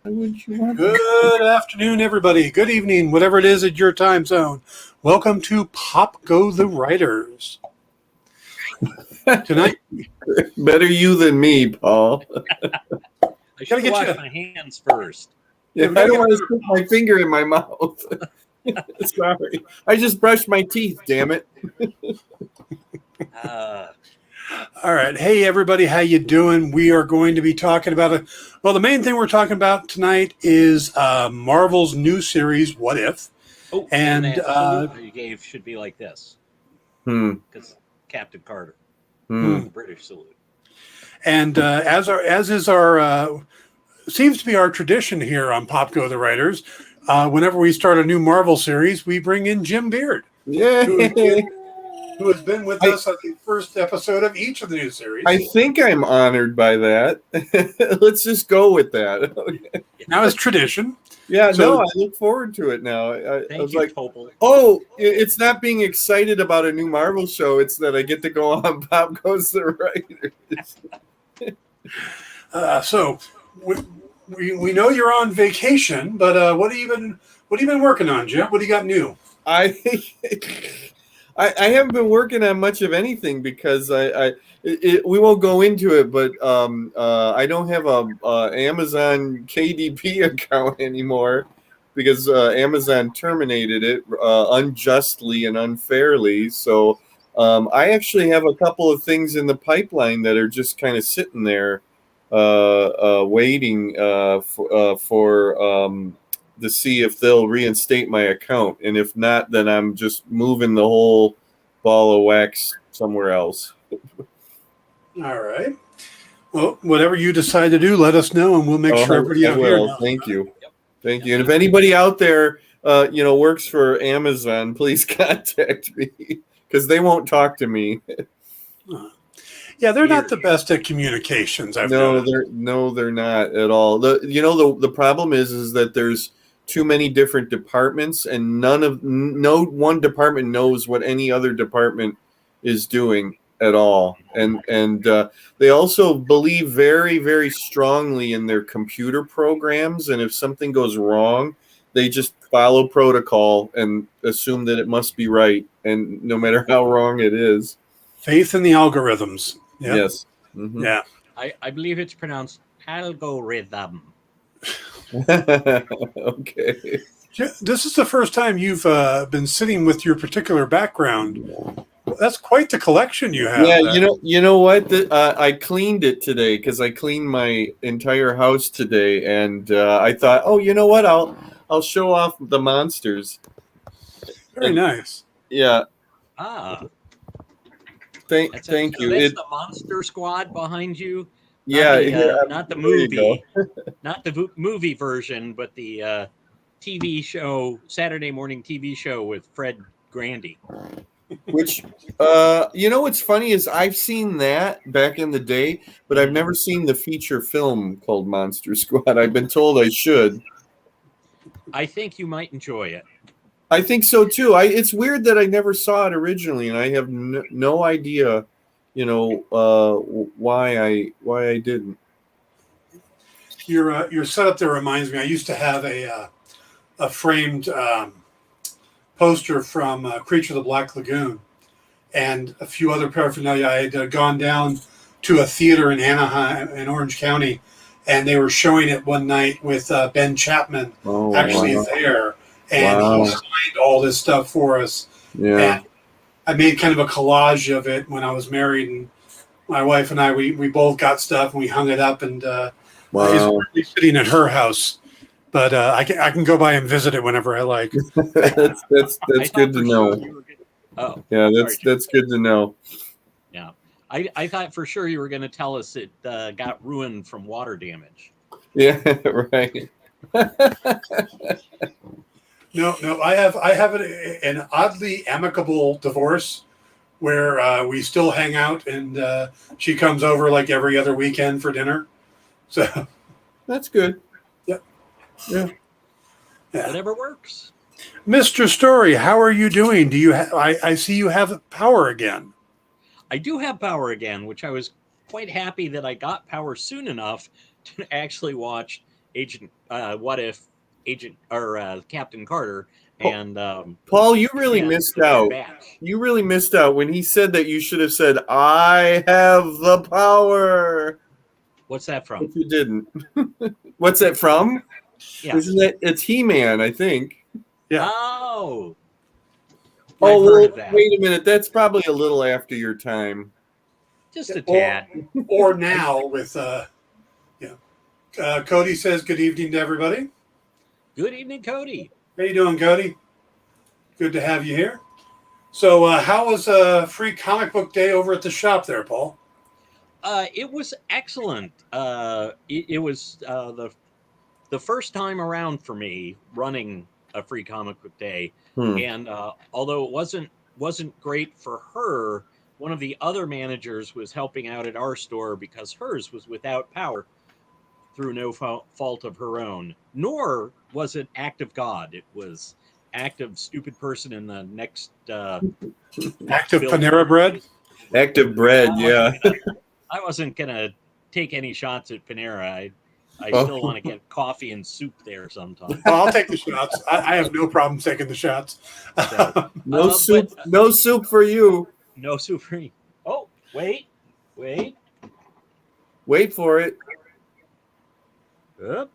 Good afternoon, everybody. Good evening, whatever it is at your time zone. Welcome to Pop Go the Writers. Tonight, better you than me, Paul. I should wash my hands first. Yeah, I don't want to stick my finger in my mouth. Sorry, I just brushed my teeth. Damn it. All right. Hey, everybody. How you doing? We are going to be talking about the main thing we're talking about tonight is Marvel's new series, What If? Oh, and that salute you gave should be like this. Because Captain Carter. The British salute. And seems to be our tradition here on Pop Go the Writers, whenever we start a new Marvel series, we bring in Jim Beard. Yeah. Who has been with us on the first episode of each of the new series. I think I'm honored by that. Let's just go with that. Okay. Now it's tradition. Yeah, so, I look forward to it now. I was like, oh, it's not being excited about a new Marvel show. It's that I get to go on Pop Goes the Writers. So we know you're on vacation, but what have you been working on, Jim? What do you got new? I haven't been working on much of anything because we won't go into it, but I don't have a Amazon KDP account anymore because Amazon terminated it unjustly and unfairly. So I actually have a couple of things in the pipeline that are just kind of sitting there waiting for to see if they'll reinstate my account, and if not, then I'm just moving the whole ball of wax somewhere else. All right. Well, whatever you decide to do, let us know, and we'll make sure everybody out here knows. Thank you. Thank you. And if anybody out there, works for Amazon, please contact me because they won't talk to me. Yeah, they're not the best at communications. They're not at all. The problem is that there's too many different departments, and no one department knows what any other department is doing at all. And they also believe very, very strongly in their computer programs. And if something goes wrong, they just follow protocol and assume that it must be right. And no matter how wrong it is. Faith in the algorithms. Yep. Yes. Mm-hmm. Yeah. I believe it's pronounced algorithm. Okay. This is the first time you've been sitting with your particular background. That's quite the collection you have. Yeah, you know what? I cleaned it today because I cleaned my entire house today, and I thought, oh, you know what? I'll show off the monsters. Very nice. Yeah. Thank you. That's the Monster Squad behind you. Yeah, not the movie, not the movie version, but the TV show, Saturday morning TV show with Fred Grandy. Which, what's funny is I've seen that back in the day, but I've never seen the feature film called Monster Squad. I've been told I should. I think you might enjoy it. I think so too. It's weird that I never saw it originally, and I have no idea, why I didn't. Your setup there reminds me. I used to have a framed poster from Creature of the Black Lagoon, and a few other paraphernalia. I had gone down to a theater in Anaheim, in Orange County, and they were showing it one night with Ben Chapman there. And he signed all this stuff for us. Yeah. And I made kind of a collage of it when I was married, and my wife and I, we both got stuff and we hung it up, and it's sitting at her house. But I can go by and visit it whenever I like. That's good to know. Yeah, that's good to know. Yeah, I thought for sure you were going to tell us it got ruined from water damage. Yeah, right. No, I have an oddly amicable divorce where we still hang out, and she comes over like every other weekend for dinner. So that's good. Yep. Yeah. Whatever works. Mr. Storrie, how are you doing? Do you? I see you have power again. I do have power again, which I was quite happy that I got power soon enough to actually watch Agent, what if Agent or Captain Carter and Paul, you really and missed the Bad out. Batch. You really missed out when he said that. You should have said, "I have the power." What's that from? But you didn't. What's that from? Yeah. Isn't it? It's He-Man, I think. Yeah. Oh. Oh, I've well, heard of that. wait a minute. That's probably a little after your time. Just a tad. Or now with Cody says good evening to everybody. Good evening, Cody. How you doing, Cody? Good to have you here. So, how was free comic book day over at the shop there, Paul? It was excellent. It was the first time around for me running a free comic book day, and although it wasn't great for her, one of the other managers was helping out at our store because hers was without power through no fault of her own. Nor was it act of God. It was act of stupid person in the next Active Panera Bread. Active bread, yeah. I wasn't gonna take any shots at Panera. I Oh. still want to get coffee and soup there sometime. I'll take the shots. I have no problem taking the shots. So, No soup. No soup for you. no soup for me. Oh, wait. Wait for it. No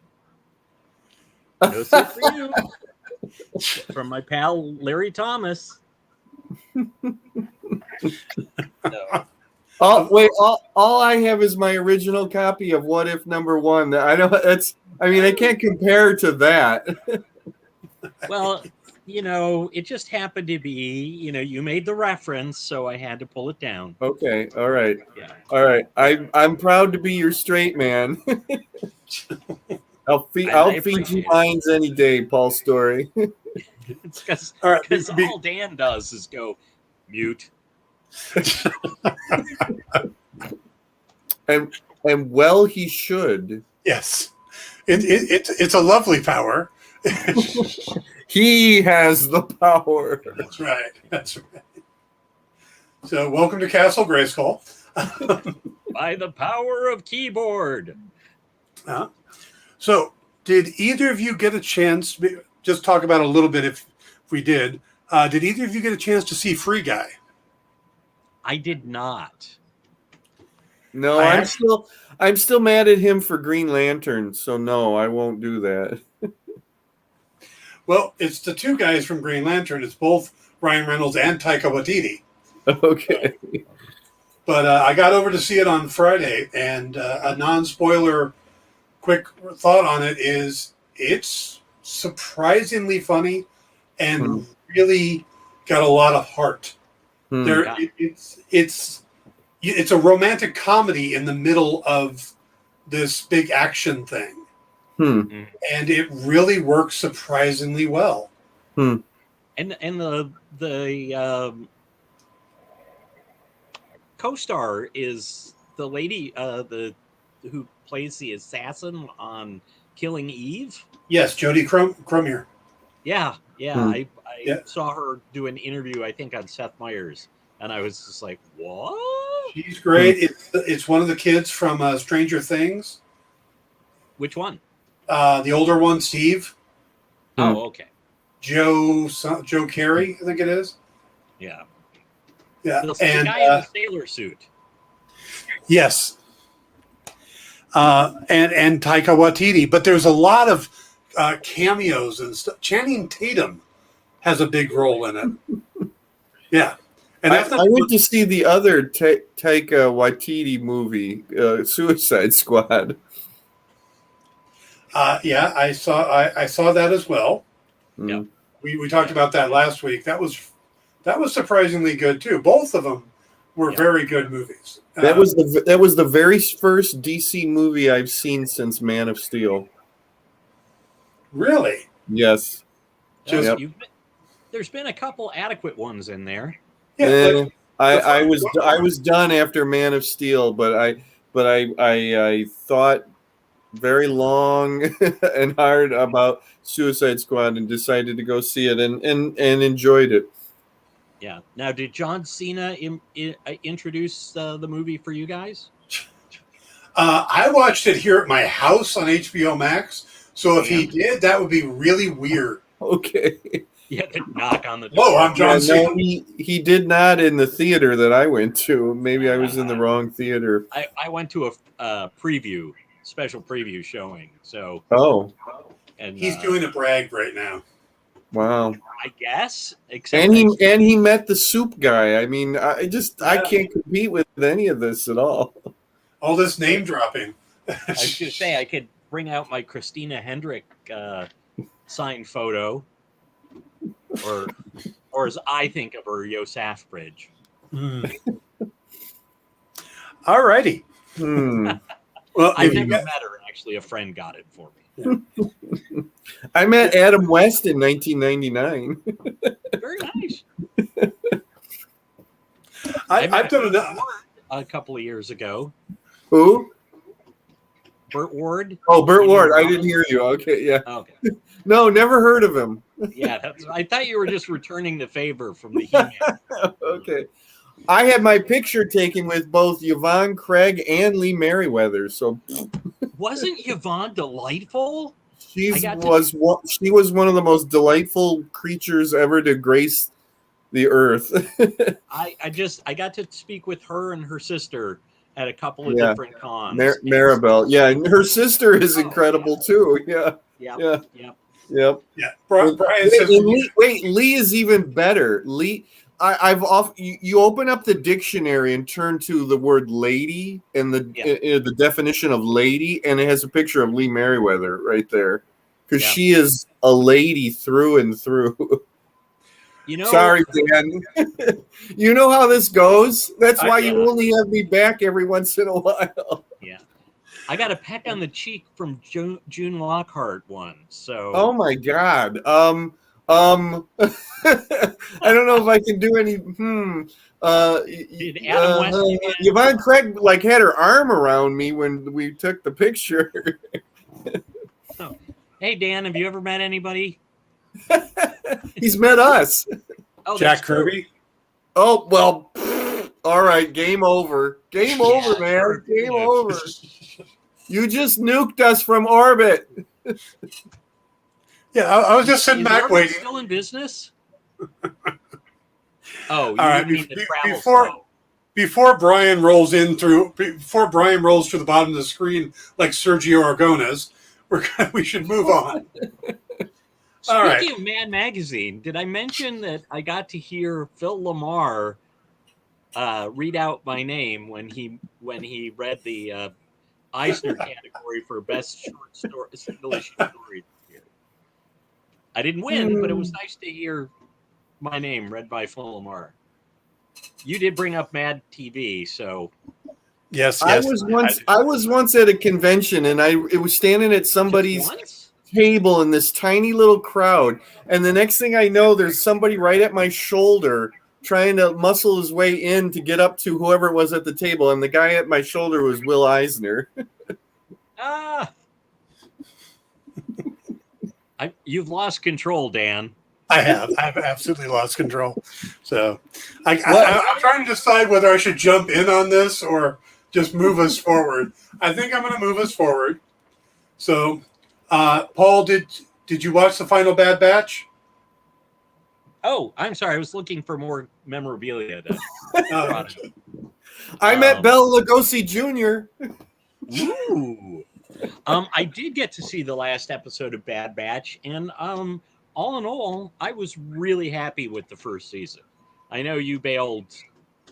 soup for you. From my pal Larry Thomas. No. Oh wait! All I have is my original copy of What If #1. I know that's. I mean, I can't compare to that. Well, it just happened to be, you made the reference, so I had to pull it down. Okay. All right. Yeah. All right. I'm proud to be your straight man. I'll feed you mines any day, Paul Storrie. It's because All right, all Dan does is go mute. and well, he should. Yes, it's a lovely power. He has the power. That's right. That's right. So, welcome to Castle Grayskull. By the power of keyboard. So, did either of you get a chance? Just talk about a little bit if we did. Did either of you get a chance to see Free Guy? I did not. No, I'm still mad at him for Green Lantern, so no, I won't do that. Well, it's the two guys from Green Lantern. It's both Ryan Reynolds and Taika Waititi. Okay. But I got over to see it on Friday, and a non-spoiler quick thought on it is it's surprisingly funny and really got a lot of heart. It's a romantic comedy in the middle of this big action thing. And it really works surprisingly well. And the co-star is the lady who plays the assassin on Killing Eve. Yes, Jodie Comer. Yeah. I saw her do an interview, I think, on Seth Meyers, and I was just like, what? She's great. It's one of the kids from Stranger Things. Which one? The older one, Steve. Oh, okay. Joe Carey, I think it is. Yeah. Yeah. The and guy in the sailor suit. Yes. And Taika Waititi. But there's a lot of cameos and stuff. Channing Tatum has a big role in it. Yeah. And I went to see the other Taika Waititi movie, Suicide Squad. Yeah, I saw that as well. Yeah. We talked about that last week. That was surprisingly good too. Both of them were very good movies. That was the very first DC movie I've seen since Man of Steel. Really? Yes. There's been a couple adequate ones in there. Yeah. I was done after Man of Steel, but I thought very long and hard about Suicide Squad and decided to go see it and enjoyed it. Yeah. Now, did John Cena introduce the movie for you guys? I watched it here at my house on HBO Max, So if he did, that would be really weird. Okay. Yeah, the knock on the door. Whoa, I'm John Cena. No, he did not in the theater that I went to. Maybe I was in the wrong theater. I went to a special preview showing. So and he's doing a brag right now. Wow. I guess. Except and he met the soup guy. I mean, I can't compete with any of this at all. All this name dropping. I was going to say I could bring out my Christina Hendrick signed photo, or as I think of her, Yosaf Bridge. All righty. Well, I never met her. Actually, a friend got it for me. I met Adam West in 1999. Very nice. I've done a couple of years ago. Who? Burt Ward. Oh, Burt Ward. I didn't hear you. Okay, yeah. Okay. No, never heard of him. Yeah, I thought you were just returning the favor from the He-Man. Okay. I had my picture taken with both Yvonne Craig and Lee Merriweather. So wasn't Yvonne delightful? She was one of the most delightful creatures ever to grace the earth. I got to speak with her and her sister at a couple of different cons. Maribel, yeah, and her sister is incredible too. Yeah. Brian says, Lee is even better. Lee, you open up the dictionary and turn to the word lady and the definition of lady, and it has a picture of Lee Merriweather right there, because she is a lady through and through. Sorry, Dan. You know how this goes. That's why you only have me back every once in a while. Yeah, I got a peck on the cheek from June Lockhart once. So. Oh my God. I don't know if I can do any. Did Adam West? Yvonne Craig had her arm around me when we took the picture. Oh. Hey Dan, have you ever met anybody? He's met us. Oh, Jack Kirby. Oh well. All right, game over. Game over, man. Sure. Game over. You just nuked us from orbit. Yeah, I was just sitting back waiting. Still in business? Oh, you mean before Brian rolls through the bottom of the screen like Sergio Aragonés, we should move on. Speaking of Mad Magazine, did I mention that I got to hear Phil Lamar read out my name when he read the Eisner category for best short story, single issue story? I didn't win, but it was nice to hear my name read by Phil Lamar. You did bring up Mad TV, so yes. I was once at a convention, and it was standing at somebody's table in this tiny little crowd, and the next thing I know, there's somebody right at my shoulder trying to muscle his way in to get up to whoever it was at the table, and the guy at my shoulder was Will Eisner. You've lost control, Dan. I have. I've absolutely lost control. So I'm trying to decide whether I should jump in on this or just move us forward. I think I'm going to move us forward. So, Paul, did you watch the final Bad Batch? Oh, I'm sorry. I was looking for more memorabilia. I met Bela Lugosi Jr. Ooh. I did get to see the last episode of Bad Batch, and all in all, I was really happy with the first season. I know you bailed.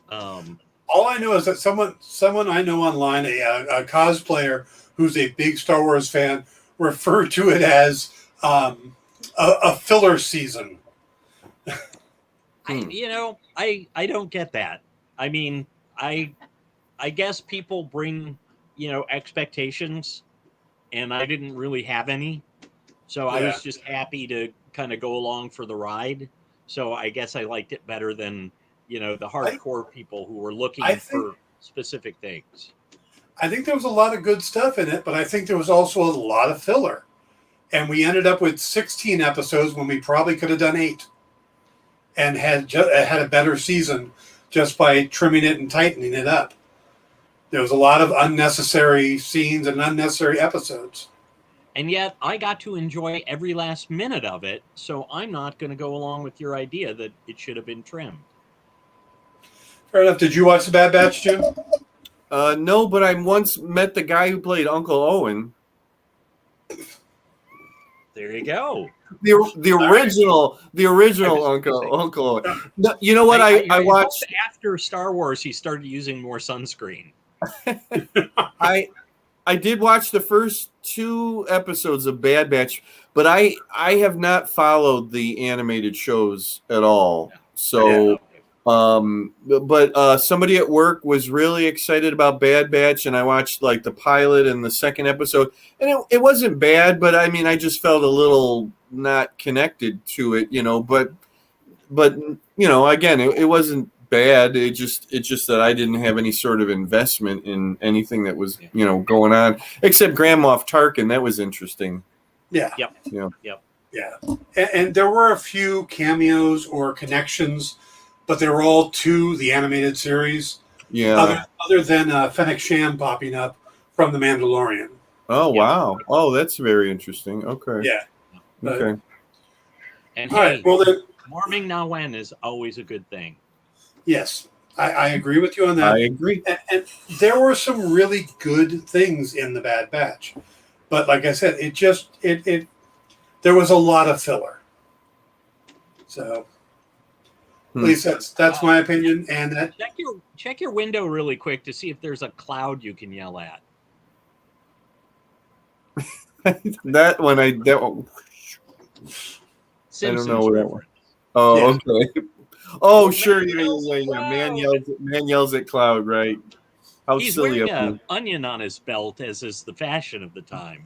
All I know is that someone I know online, a cosplayer who's a big Star Wars fan, referred to it as a filler season. I don't get that. I mean, I guess people bring expectations, and I didn't really have any, so I was just happy to kind of go along for the ride. So I guess I liked it better than the hardcore people who were looking for specific things. I think there was a lot of good stuff in it, but I think there was also a lot of filler, and we ended up with 16 episodes when we probably could have done 8, and had a better season just by trimming it and tightening it up. There was a lot of unnecessary scenes and unnecessary episodes. And yet I got to enjoy every last minute of it, so I'm not going to go along with your idea that it should have been trimmed. Fair enough. Did you watch The Bad Batch, Jim? No, but I once met the guy who played Uncle Owen. There you go. The original Uncle Owen. No, you know what? I watched after Star Wars. He started using more sunscreen. I did watch the first 2 episodes of Bad Batch, but I have not followed the animated shows at all. So, but somebody at work was really excited about Bad Batch, and I watched like the pilot and the second episode, and it wasn't bad, but I mean, I just felt a little not connected to it, but again, it wasn't bad. It's just that I didn't have any sort of investment in anything that was going on, except Grand Moff Tarkin. That was interesting. Yeah. Yep. Yeah. Yep. Yeah. And there were a few cameos or connections, but they were all to the animated series. Yeah. Other than Fennec Shand popping up from The Mandalorian. Oh wow. Oh, that's very interesting. Okay. Yeah. Okay. And all right. Well, then, warming Nawen is always a good thing. Yes, I agree with you on that. I agree. And there were some really good things in The Bad Batch. But like I said, it there was a lot of filler. So at least that's my opinion. And that check your window really quick to see if there's a cloud you can yell at. That one I don't know what that one. Oh, yeah. Okay. Oh, sure. Yeah. Man yells at cloud, right? How He's silly wearing an onion on his belt, as is the fashion of the time.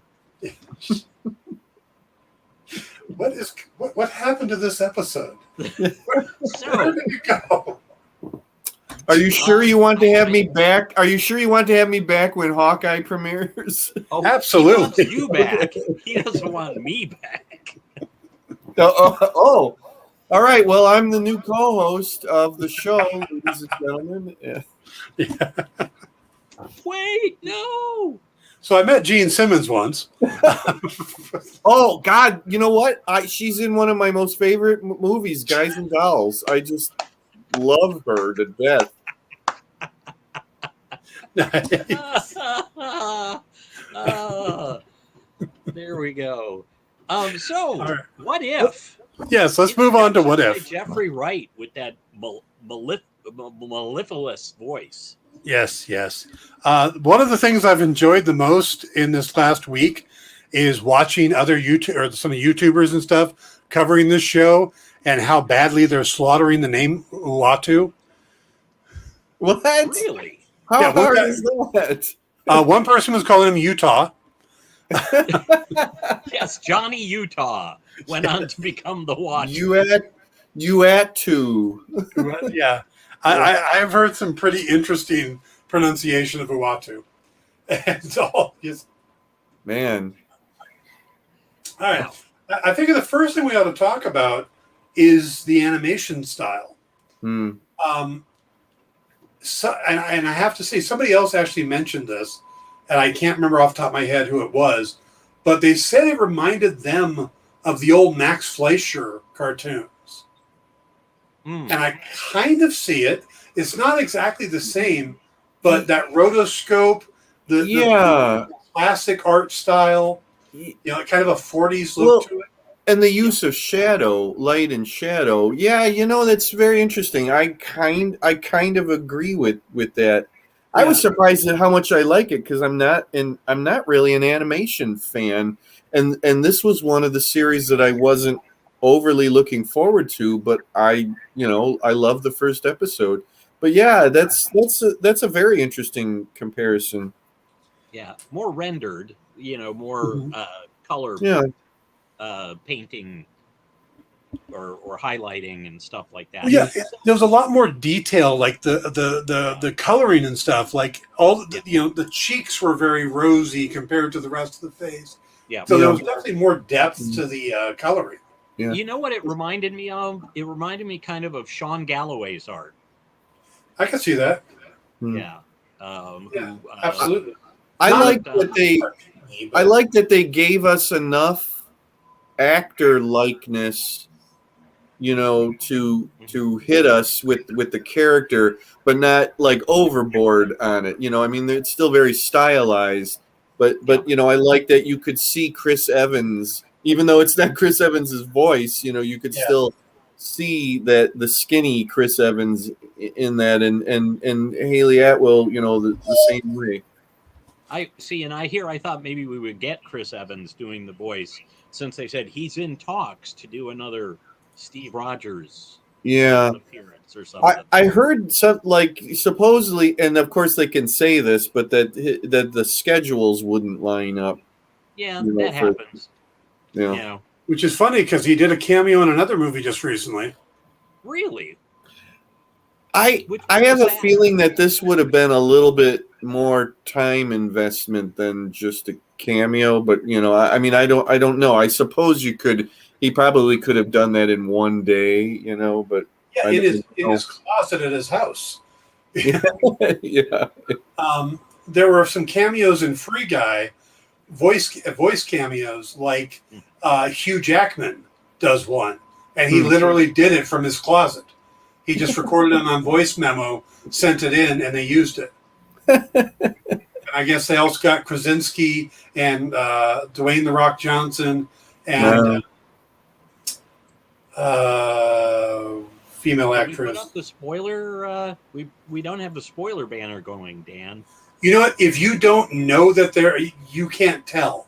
What happened to this episode? Where did you go? Are you sure you want to have me back? Are you sure you want to have me back when Hawkeye premieres? Oh, absolutely. He wants you back. He doesn't want me back. Oh. All right. Well, I'm the new co-host of the show, ladies and gentlemen. Yeah. Wait, no. So I met Gene Simmons once. Oh God! You know what? She's in one of my most favorite movies, Guys and Dolls. I just love her to death. Nice. There we go. So right. What if? Yes, let's move on to what if. Jeffrey Wright with that mellifluous voice. Yes. One of the things I've enjoyed the most in this last week is watching other some YouTubers and stuff covering this show and how badly they're slaughtering the name Uatu. What? Really? How hard is that? One person was calling him Utah. Yes, Johnny Utah went on to become the Watcher. Uatu. Yeah. I've heard some pretty interesting pronunciation of Uatu. And all just man. All right. Wow. I think the first thing we ought to talk about is the animation style. Hmm. So, and I have to say, somebody else actually mentioned this, and I can't remember off the top of my head who it was, but they said it reminded them of the old Max Fleischer cartoons. And I kind of see it. It's not exactly the same, but that rotoscope, the classic art style, kind of a 40s look to it. And the use of shadow, light and shadow. Yeah, that's very interesting. I kind of agree with that. I was surprised at how much I like it because I'm not really an animation fan. And this was one of the series that I wasn't overly looking forward to, but I love the first episode. But yeah, that's a very interesting comparison. Yeah, more rendered, more color painting or highlighting and stuff like that. Well, yeah, there was a lot more detail, like the coloring and stuff. Like all the cheeks were very rosy compared to the rest of the face. Yeah, so there was definitely more depth to the coloring. Yeah. You know what it reminded me of? It reminded me kind of Sean Galloway's art. I can see that. Yeah. Absolutely. I like that me. I But like that they gave us enough actor likeness, to hit us with the character, but not like overboard on it. I mean, it's still very stylized, but I like that you could see Chris Evans, even though it's not Chris Evans's voice. You could yeah. still see that the skinny Chris Evans in that, and Haley Atwell, the same way. I see, and I thought maybe we would get Chris Evans doing the voice, since they said he's in talks to do another Steve Rogers Yeah. appearance or something. I heard supposedly, and of course they can say this, but that the schedules wouldn't line up. Yeah, that happens. Yeah. Which is funny because he did a cameo in another movie just recently. Really? I have a feeling that this would have been a little bit more time investment than just a cameo, but I mean, I don't know. I suppose he probably could have done that in one day, but yeah, in his closet at his house. Yeah. There were some cameos in Free Guy, voice cameos, like Hugh Jackman does one, and he literally did it from his closet. He just recorded it on voice memo, sent it in, and they used it. And I guess they also got Krasinski and Dwayne The Rock Johnson and female actress. We put up the spoiler. We don't have the spoiler banner going, Dan. You know what? If you don't know that you can't tell.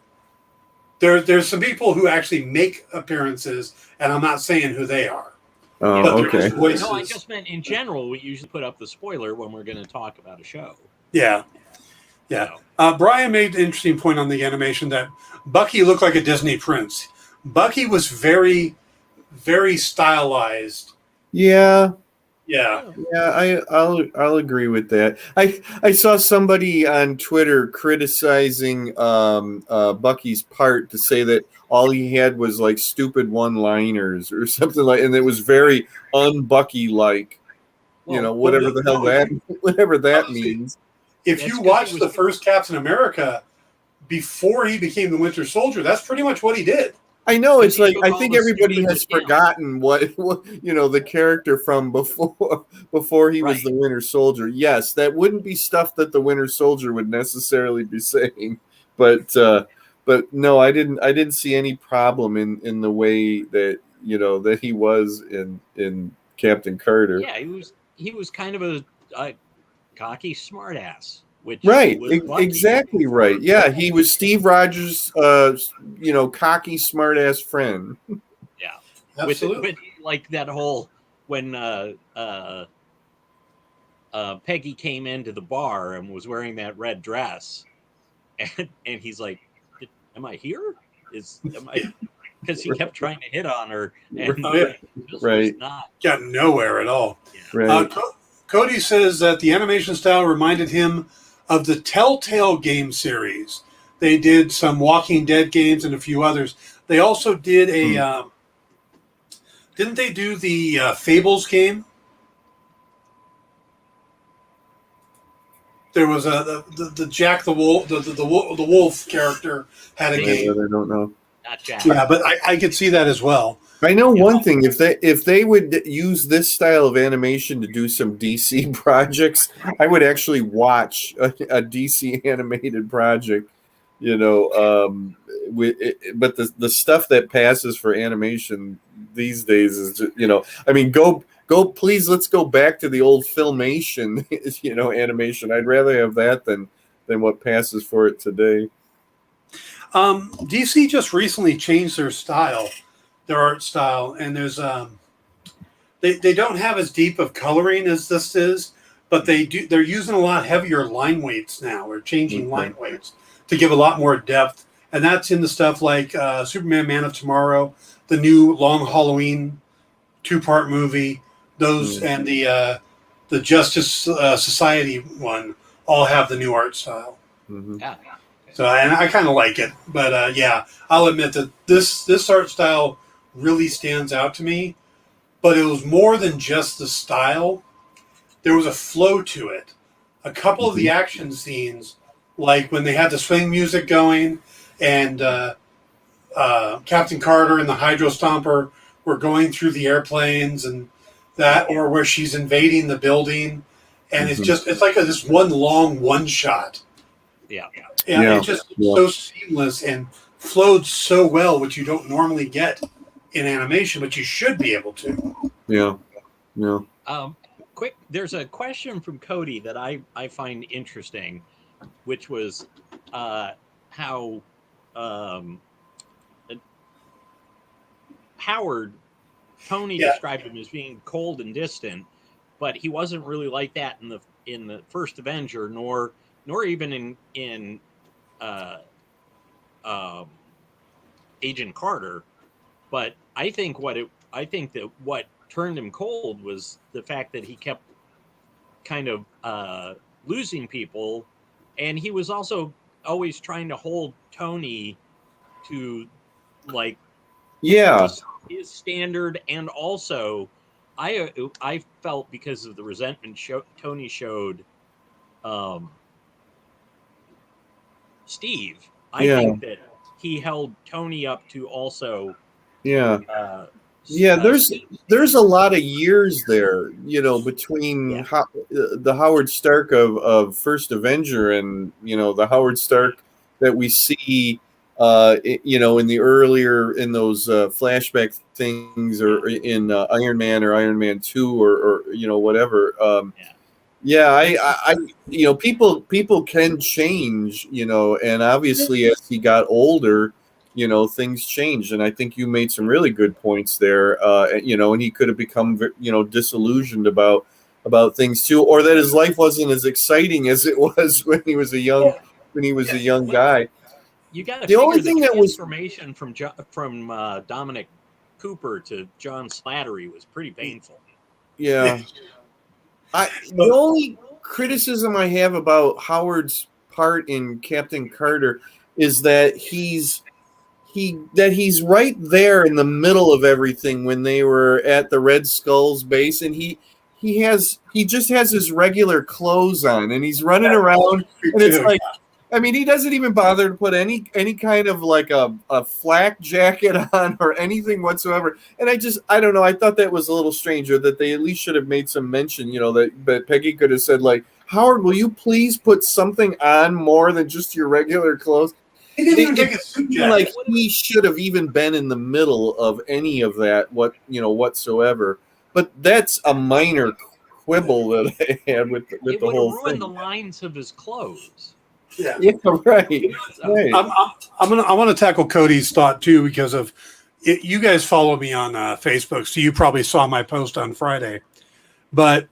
There's some people who actually make appearances, and I'm not saying who they are. Oh, okay. No, I just meant in general, we usually put up the spoiler when we're going to talk about a show. Yeah. Brian made an interesting point on the animation that Bucky looked like a Disney prince. Bucky was very, very stylized. Yeah. Yeah. I'll agree with that. I saw somebody on Twitter criticizing Bucky's part to say that all he had was like stupid one-liners or something and it was very un-Bucky like. Whatever that means. If you watch the first Captain America before he became the Winter Soldier, that's pretty much what he did. I know, it's like I think everybody has forgotten what the character from before he was the Winter Soldier. Yes, that wouldn't be stuff that the Winter Soldier would necessarily be saying, but no, I didn't see any problem in the way that that he was in Captain Carter. Yeah, he was kind of a cocky smartass. Right, exactly right. Yeah, he was Steve Rogers' cocky smartass friend. Yeah, absolutely. With like that whole when Peggy came into the bar and was wearing that red dress, and he's like, "Am I here? Because he kept trying to hit on her, and right, got nowhere at all." Yeah. Right. Cody says that the animation style reminded him of the Telltale game series. They did some Walking Dead games and a few others. They also did a didn't they do the Fables game? There was the Jack the Wolf, the wolf character had a game. I don't know. Not Jack. Yeah, but I could see that as well. I know one thing. If they would use this style of animation to do some DC projects, I would actually watch a DC animated project. But the stuff that passes for animation these days is just, I mean, go please, let's go back to the old Filmation animation. I'd rather have that than what passes for it today. DC just recently changed their art style, and there's they don't have as deep of coloring as this is, but they're using a lot heavier line weights now, or changing line weights to give a lot more depth, and that's in the stuff like Superman, Man of Tomorrow, the new Long Halloween 2-part movie, those and the Justice Society one all have the new art style. Mm-hmm. Yeah. So and I kind of like it, but I'll admit that this art style really stands out to me. But it was more than just the style; there was a flow to it. A couple of the action scenes like when they had the swing music going, and Captain Carter and the Hydro Stomper were going through the airplanes, and that, or where she's invading the building, and it's like this one long one shot. Yeah. It's just so seamless and flowed so well, which you don't normally get in animation, but you should be able to. Yeah. Quick, there's a question from Cody that I find interesting, which was how Howard, Tony described him as being cold and distant, but he wasn't really like that in the first Avenger, nor even in Agent Carter. But I think that what turned him cold was the fact that he kept kind of losing people, and he was also always trying to hold Tony to like his standard, and also I felt because of the resentment Tony showed Steve, I think that he held Tony up to also there's a lot of years there, between the Howard Stark of First Avenger and the Howard Stark that we see in the earlier, in those flashback things, or in Iron Man or Iron Man 2 or whatever. I people can change, and obviously as he got older, things changed, and I think you made some really good points there. And he could have become disillusioned about things too, or that his life wasn't as exciting as it was when he was a young guy. You got to the only thing that was transformation from Dominic Cooper to John Slattery was pretty painful. Yeah. The only criticism I have about Howard's part in Captain Carter is that he's right there in the middle of everything when they were at the Red Skull's base, and he just has his regular clothes on, and he's running around, and it's like, I mean, he doesn't even bother to put any kind of like a flak jacket on or anything whatsoever. And I don't know. I thought that was a little strange, or that they at least should have made some mention, that Peggy could have said, like, Howard, will you please put something on more than just your regular clothes? He didn't even take a suit jacket. Like he should have even been in the middle of any of that, whatsoever. But that's a minor quibble that I had with the whole thing. It would have ruined the lines of his clothes. Yeah, right. I want to tackle Cody's thought too, because of it. You guys follow me on Facebook, so you probably saw my post on Friday. But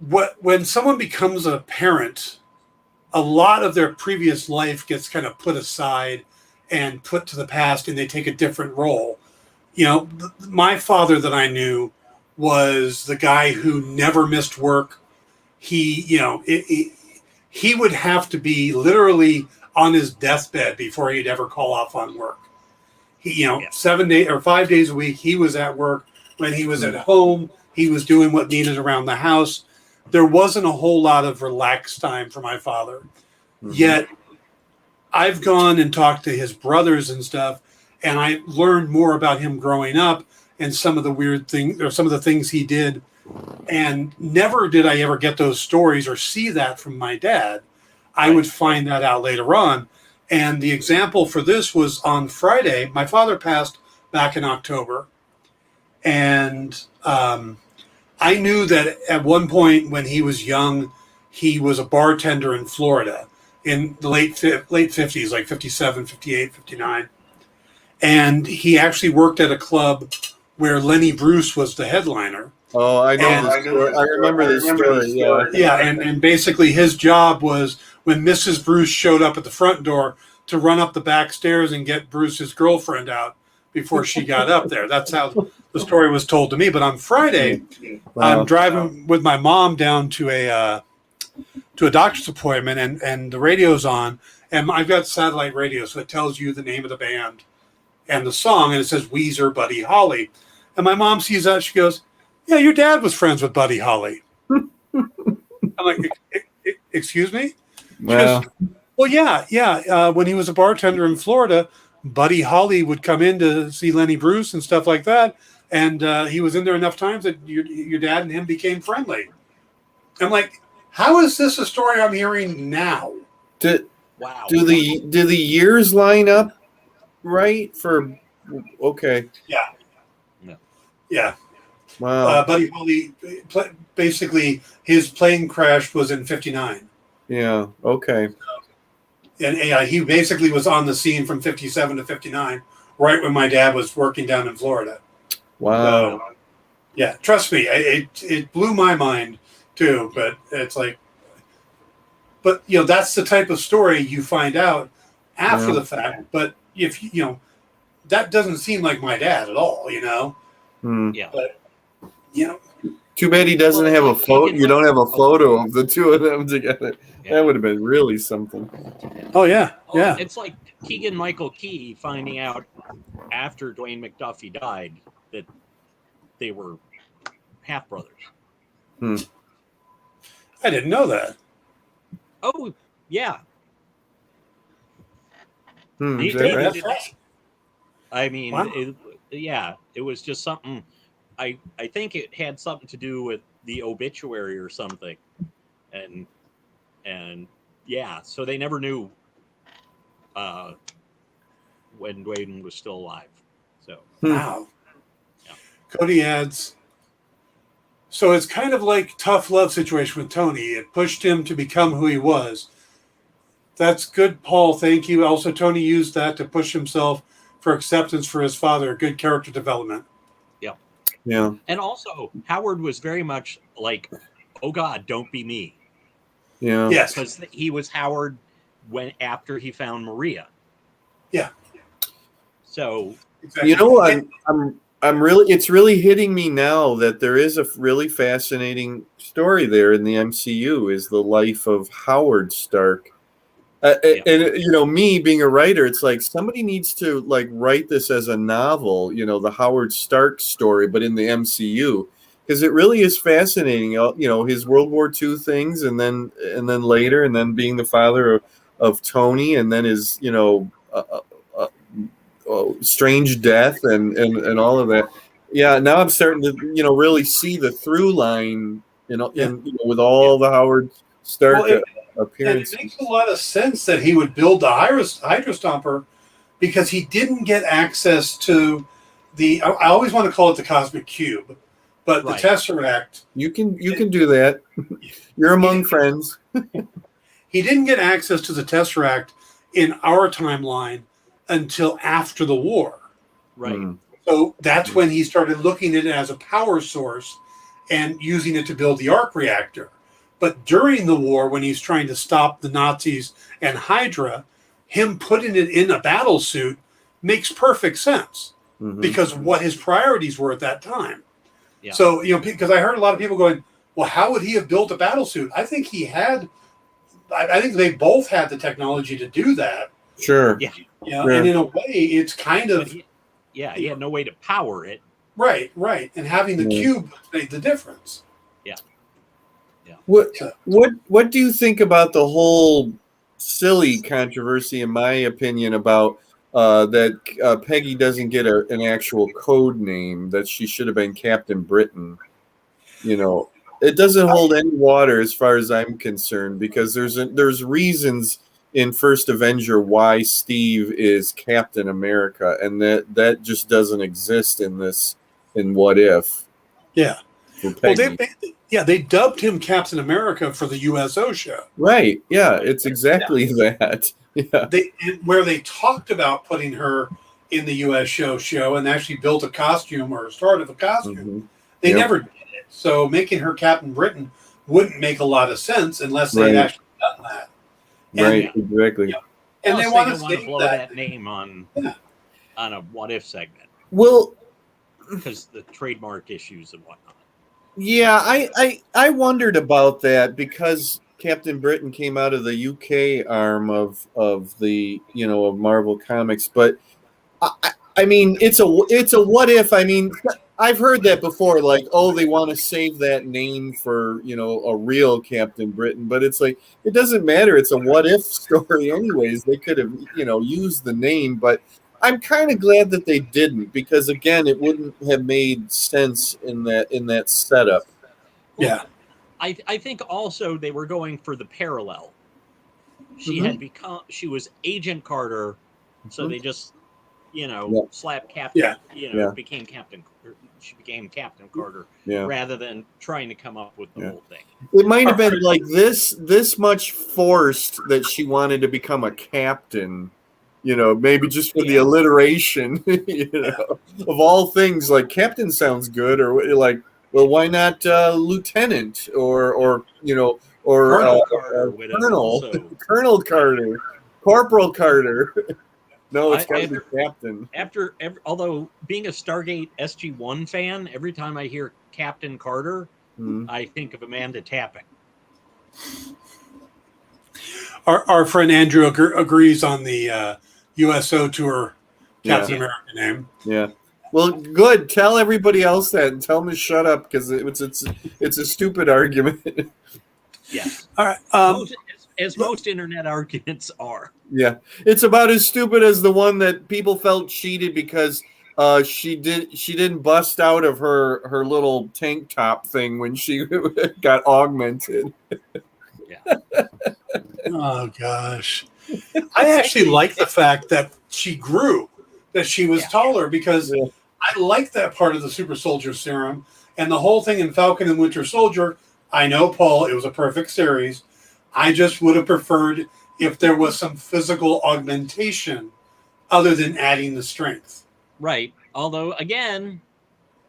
when someone becomes a parent, a lot of their previous life gets kind of put aside and put to the past, and they take a different role. My father that I knew was the guy who never missed work. He would have to be literally on his deathbed before he'd ever call off on work. 7 days or 5 days a week, he was at work. When he was at home, he was doing what needed around the house. There wasn't a whole lot of relaxed time for my father. Mm-hmm. Yet I've gone and talked to his brothers and stuff, and I learned more about him growing up and some of the weird things, or some of the things he did. And never did I ever get those stories or see that from my dad. I would find that out later on. And the example for this was on Friday. My father passed back in October. And I knew that at one point when he was young, he was a bartender in Florida in the late 50s, like 57, 58, 59. And he actually worked at a club where Lenny Bruce was the headliner. Oh, I remember this story. Yeah, and basically his job was, when Mrs. Bruce showed up at the front door, to run up the back stairs and get Bruce's girlfriend out before she got up there. That's how the story was told to me. But on Friday, I'm driving with my mom down to a doctor's appointment, and the radio's on, and I've got satellite radio, so it tells you the name of the band and the song, and it says Weezer, Buddy Holly. And my mom sees that, she goes, "Yeah, your dad was friends with Buddy Holly." I'm like, "Excuse me?" Well, Well, yeah. When he was a bartender in Florida, Buddy Holly would come in to see Lenny Bruce and stuff like that, and he was in there enough times that your dad and him became friendly. I'm like, how is this a story I'm hearing now? Wow. do the years line up right for? Okay. Yeah. No. Yeah. Wow. Buddy Holly, basically, his plane crash was in '59. Yeah. Okay. And he basically was on the scene from '57 to '59, right when my dad was working down in Florida. Wow. So, yeah, trust me, it blew my mind too. But it's like, but that's the type of story you find out after the fact. But if that doesn't seem like my dad at all. Yeah. But Too bad he doesn't have a photo. You don't have a photo of the two of them together. Yeah. That would have been really something. Oh yeah, yeah. It's like Keegan Michael Key finding out after Dwayne McDuffie died that they were half brothers. I didn't know that. Oh yeah. Is that right? That's right. I mean, Wow. it was just something. I think it had something to do with the obituary or something, and yeah, so they never knew when Dwayne was still alive. So Wow. Yeah. Cody adds, so it's kind of like tough love situation with Tony. It pushed him to become who he was. That's good, Paul. Thank you. Also, Tony used that to push himself for acceptance for his father. Good character development. Yeah. and also Howard was very much like, oh God, don't be me, Yeah. Yes. because he was Howard after he found Maria. Yeah. So Exactly. You know, I'm really. It's really hitting me now that there is a really fascinating story there in the MCU. Is the life of Howard Stark. And me being a writer, it's like somebody needs to write this as a novel, the Howard Stark story, but in the MCU, because it really is fascinating. His World War II things, and then later, and then being the father of Tony, and then his strange death, and all of that. Yeah, now I'm starting to really see the through line, with all the Howard Stark. Well, Appearance. And it makes a lot of sense that he would build the Hydra Stomper because he didn't get access to I always want to call it the Cosmic Cube, but Right. the Tesseract. You can do that. You're among friends. He didn't get access to the Tesseract in our timeline until after the war. right. So that's when he started looking at it as a power source and using it to build the arc reactor. But during the war, when he's trying to stop the Nazis and Hydra, him putting it in a battle suit makes perfect sense because of what his priorities were at that time. Yeah. So, because I heard a lot of people going, well, how would he have built a battle suit? I think he had, I think they both had the technology to do that. Sure. Yeah. Sure. And in a way, it's kind of, He had no way to power it. right. And having the cube made the difference. What do you think about the whole silly controversy, in my opinion, about that Peggy doesn't get an actual code name, that she should have been Captain Britain? It doesn't hold any water as far as I'm concerned, because there's reasons in First Avenger why Steve is Captain America, and that just doesn't exist in What If. Yeah. For Peggy. Well, they dubbed him Captain America for the USO show. Right. Yeah, it's exactly that. Yeah. Where they talked about putting her in the US show and actually built a costume or started a costume. They never did it. So making her Captain Britain wouldn't make a lot of sense unless they had actually done that. Right, exactly. And they want to blow that name on a What If segment. Well, because the trademark issues and whatnot. Yeah, I wondered about that, because Captain Britain came out of the UK arm of the of Marvel Comics, but I mean it's a what if. I mean, I've heard that before, like, oh, they want to save that name for, a real Captain Britain, but it's like, it doesn't matter. It's a what if story anyways. They could have, used the name, but I'm kind of glad that they didn't, because again, it wouldn't have made sense in that setup. Yeah. I think also they were going for the parallel. She was Agent Carter, so they just, slapped Captain, became Captain. She became Captain Carter rather than trying to come up with the whole thing. It might have been like this much forced that she wanted to become a captain. Maybe just for the alliteration, of all things, like captain sounds good, or like, well, why not lieutenant or Colonel Carter, Colonel Carter, Corporal Carter. No, it's got to be captain. Although being a Stargate SG-1 fan, every time I hear Captain Carter, I think of Amanda Tapping. Our friend Andrew agrees on the USO tour Captain America name. Yeah. Well, good. Tell everybody else that, and tell them to shut up, because it's a stupid argument. Yes. All right. Most internet arguments are. Yeah, it's about as stupid as the one that people felt cheated because she didn't bust out of her little tank top thing when she got augmented. Yeah. Oh gosh, I actually like the fact that she grew, that she was taller, because I like that part of the super soldier serum and the whole thing in Falcon and Winter Soldier. I know, Paul, it was a perfect series. I just would have preferred if there was some physical augmentation other than adding the strength. Right. Although, again,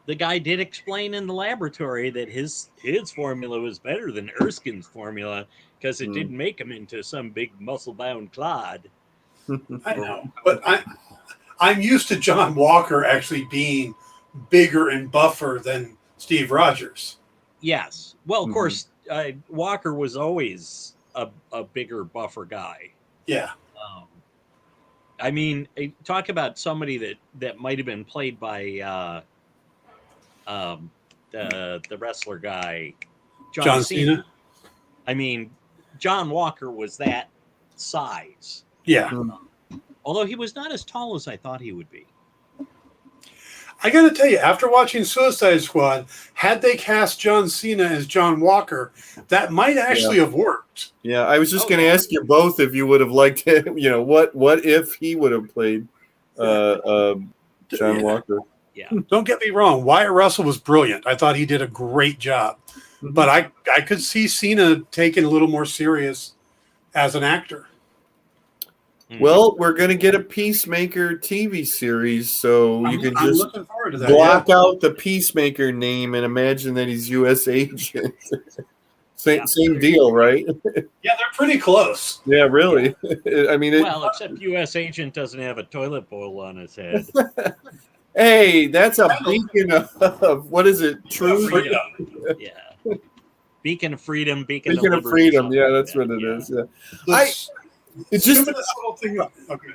the guy did explain in the laboratory that his formula was better than Erskine's formula because it didn't make him into some big muscle-bound clod. I know, but I'm used to John Walker actually being bigger and buffer than Steve Rogers. Yes. Well, of course, Walker was always a bigger, buffer guy. Yeah. I mean, talk about somebody that might have been played by the wrestler guy, John Cena. I mean, John Walker was that size. Yeah. Although he was not as tall as I thought he would be. I got to tell you, after watching Suicide Squad, had they cast John Cena as John Walker, that might actually have worked. Yeah, I was just going to ask you both if you would have liked it. What if he would have played John Walker? Yeah. Don't get me wrong. Wyatt Russell was brilliant. I thought he did a great job. But I could see Cena taken a little more serious as an actor. Well, we're going to get a Peacemaker TV series, so you can just looking forward to that, block out the Peacemaker name and imagine that he's U.S. agent. Same deal, right? Yeah, they're pretty close. Yeah, really. I mean, except U.S. agent doesn't have a toilet bowl on his head. Hey, that's a beacon of what is it? Truth. Yeah. Beacon of freedom. Beacon of freedom. Yeah, that's what it is. Yeah. It's just little thing. Okay.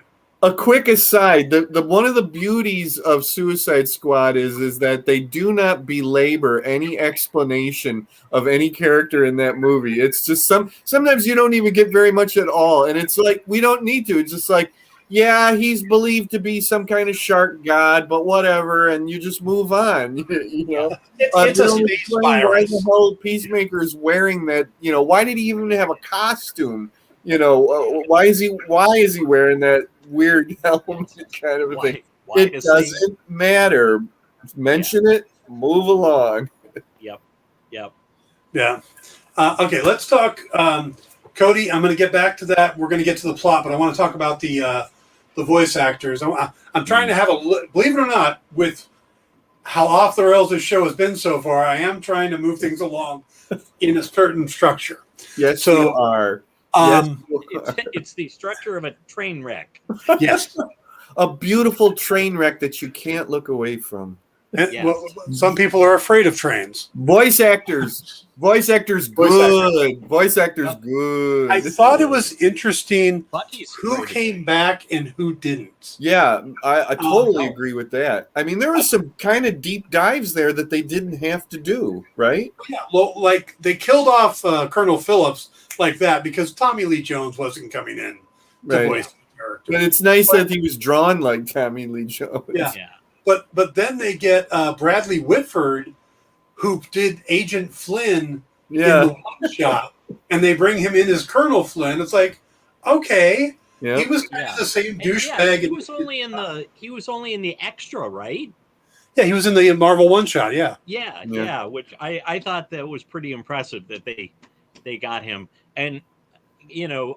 A quick aside, the one of the beauties of Suicide Squad is that they do not belabor any explanation of any character in that movie. It's just sometimes you don't even get very much at all, and it's like we don't need to. It's just like, yeah, he's believed to be some kind of shark god, but whatever, and you just move on. It's a space virus. Why the hell Peacemaker's wearing that? Why did he even have a costume? Why is he wearing that weird helmet kind of a thing? It doesn't matter. Mention it, move along. Yep. Yeah. Okay, let's talk. Cody, I'm going to get back to that. We're going to get to the plot, but I want to talk about the voice actors. I'm trying to have believe it or not, with how off the rails this show has been so far, I am trying to move things along in a certain structure. Yes, so, you are. It's the structure of a train wreck. Yes. A beautiful train wreck that you can't look away from. And, Yes. well, some people are afraid of trains. Voice actors good. Voice actors good. I thought it was interesting Bucky's who great. came back and who didn't. Yeah, I totally no. agree with that. I mean, there was some kind of deep dives there that they didn't have to do, right? Yeah, well, like they killed off Colonel Phillips like that because Tommy Lee Jones wasn't coming in to Right. voice the character. But it's nice that he was drawn like Tommy Lee Jones. Yeah. Yeah. But then they get Bradley Whitford, who did Agent Flynn Yeah. in the one shot, and they bring him in as Colonel Flynn. It's like, okay, Yeah. he was kind Yeah. of the same And yeah, douchebag. he was only in the extra, right? Yeah, he was in the Marvel one shot. Yeah, Yeah, which I thought that was pretty impressive that they got him. And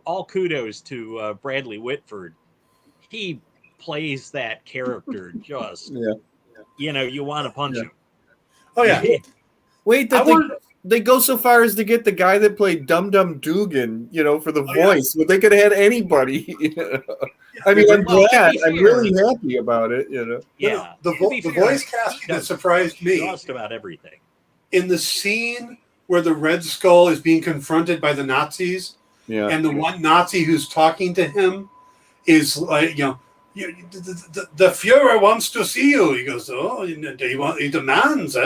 all kudos to Bradley Whitford. He plays that character just you want to punch him. oh yeah. Wait, they go so far as to get the guy that played Dum Dum Dugan, for the voice, but they could have had anybody. I mean, I'm Well, to glad. be I'm fair- really happy about it. Yeah. The To be fair, voice he casting that does surprised me just about everything. in the scene where the Red Skull is being confronted by the Nazis, Yeah. and the one Nazi who's talking to him is like, the Fuhrer wants to see you. He goes, oh, he demands.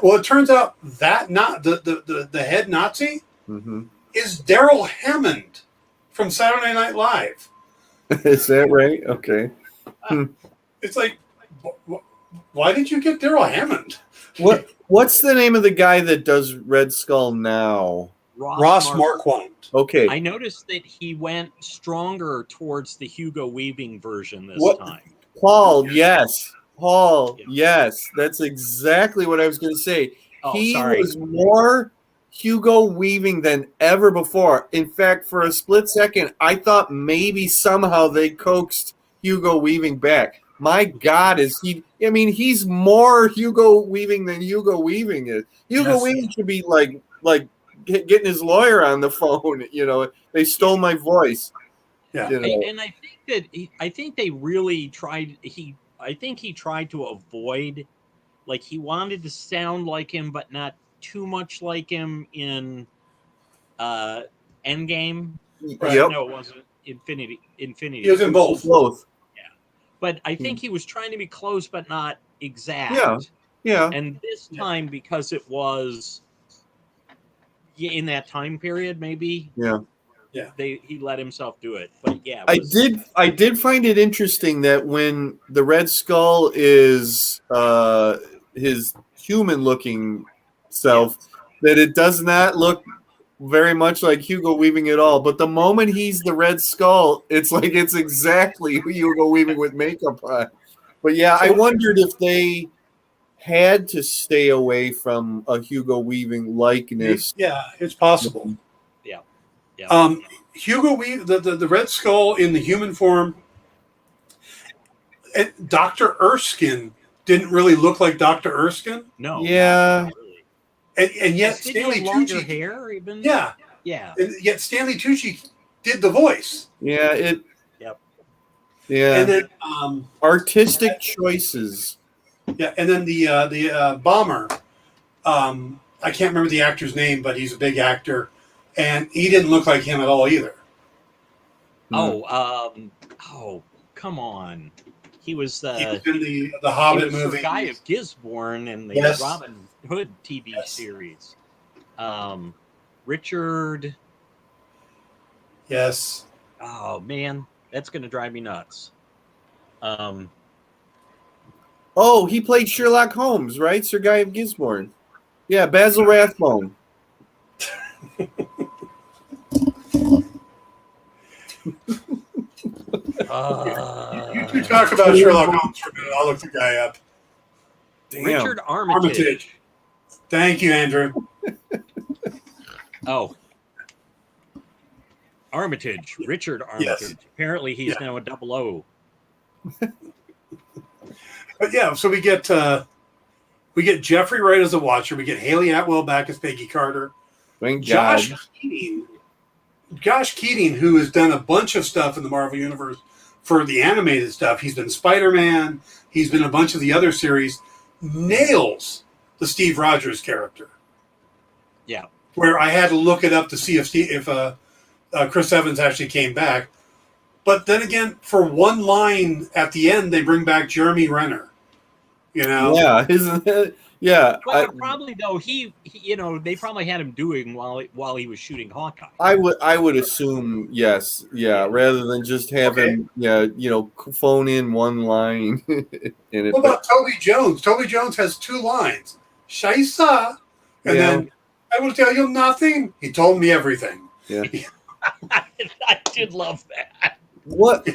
Well, it turns out that the head Nazi Mm-hmm. is Daryl Hammond from Saturday Night Live. Is that right? Okay. It's like, why did you get Daryl Hammond? What's the name of the guy that does Red Skull now? Ross Marquand. Okay. I noticed that he went stronger towards the Hugo Weaving version this time. Paul, yes. Paul, Yeah. yes. That's exactly what I was going to say. Oh, He sorry. was more Hugo Weaving than ever before. In fact, for a split second, I thought maybe somehow they coaxed Hugo Weaving back. My God, he's more Hugo Weaving than Hugo Weaving is. Hugo Yes. Weaving should be like getting his lawyer on the phone. They stole my voice. Yeah. And I think they really tried. I think he tried to avoid, like, he wanted to sound like him, but not too much like him in Endgame. Right. Yep. No, it wasn't Infinity. He was in both. But I think he was trying to be close, but not exact. Yeah. And this time, because it was in that time period, maybe. Yeah. He let himself do it. But yeah, I did find it interesting that when the Red Skull is his human-looking self, that it does not look very much like Hugo Weaving at all. But the moment he's the Red Skull, it's like it's exactly Hugo Weaving with makeup on. But yeah, I wondered if they had to stay away from a Hugo Weaving likeness. Yeah, it's possible. Yeah. Hugo Weaving, the Red Skull in the human form, and Dr. Erskine didn't really look like Dr. Erskine. No. Yeah. not really. And yet Did he Stanley have longer Tucci, hair even? yeah, Yeah. and yet Stanley Tucci did the voice. Yeah, Yep. Yeah. And then Artistic choices. yeah, and then the bomber, I can't remember the actor's name, but he's a big actor, and he didn't look like him at all either. Oh, come on. He was He was the in the Hobbit he was movie. the guy of Gisborne in the Yes. Robin Hood TV series. Richard. Yes. Oh man, that's gonna drive me nuts. Oh, he played Sherlock Holmes, right? Sir Guy of Gisborne. Yeah, Basil Rathbone. You talk about Sherlock Holmes for a minute. I'll look the guy up. Damn. Richard Armitage. Armitage. Thank you, Andrew. Oh. Armitage. Richard Armitage. Yes. Apparently he's Yeah. now a 00. But yeah, so we get Jeffrey Wright as the Watcher. We get Haley Atwell back as Peggy Carter. Thank God. Josh Keating, who has done a bunch of stuff in the Marvel Universe for the animated stuff. He's been Spider-Man. He's been a bunch of the other series. nails the Steve Rogers character. Yeah. Where I had to look it up to see if Chris Evans actually came back. But then again, for one line at the end, they bring back Jeremy Renner. You know? Yeah, isn't it? Yeah. Well, probably though he they probably had him doing while he was shooting Hawkeye. I would assume yes, yeah, rather than just have him, phone in one line. In it. What about Toby Jones? Toby Jones has 2 lines. Shaisa, and then I will tell you nothing. He told me everything. Yeah. I did love that. What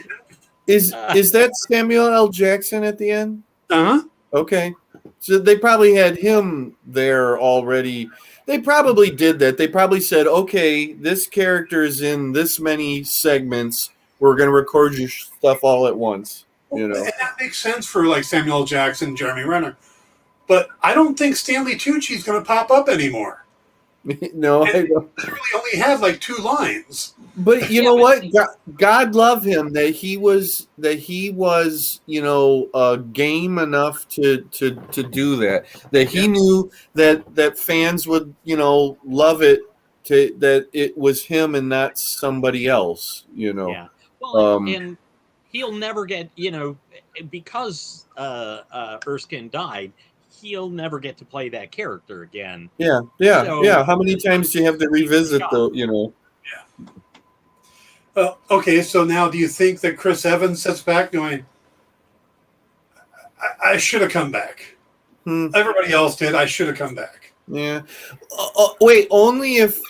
is that Samuel L. Jackson at the end? Uh-huh. Okay. So they probably had him there already. They probably did that. They probably said, okay, this character is in this many segments. We're going to record your stuff all at once. You know, And that makes sense for like Samuel L. Jackson, Jeremy Renner. But I don't think Stanley Tucci's going to pop up anymore. No, I don't. He really only had like 2 lines. But you know what? God love him that he was game enough to do that. That he knew that fans would love it, that it was him and not somebody else. Yeah. Well, and he'll never get because Erskine died. He'll never get to play that character again. Yeah. How many times do you have to revisit the? Well, okay, so now do you think that Chris Evans sits back going, I should have come back. Everybody else did. I should have come back. Yeah. Wait, only if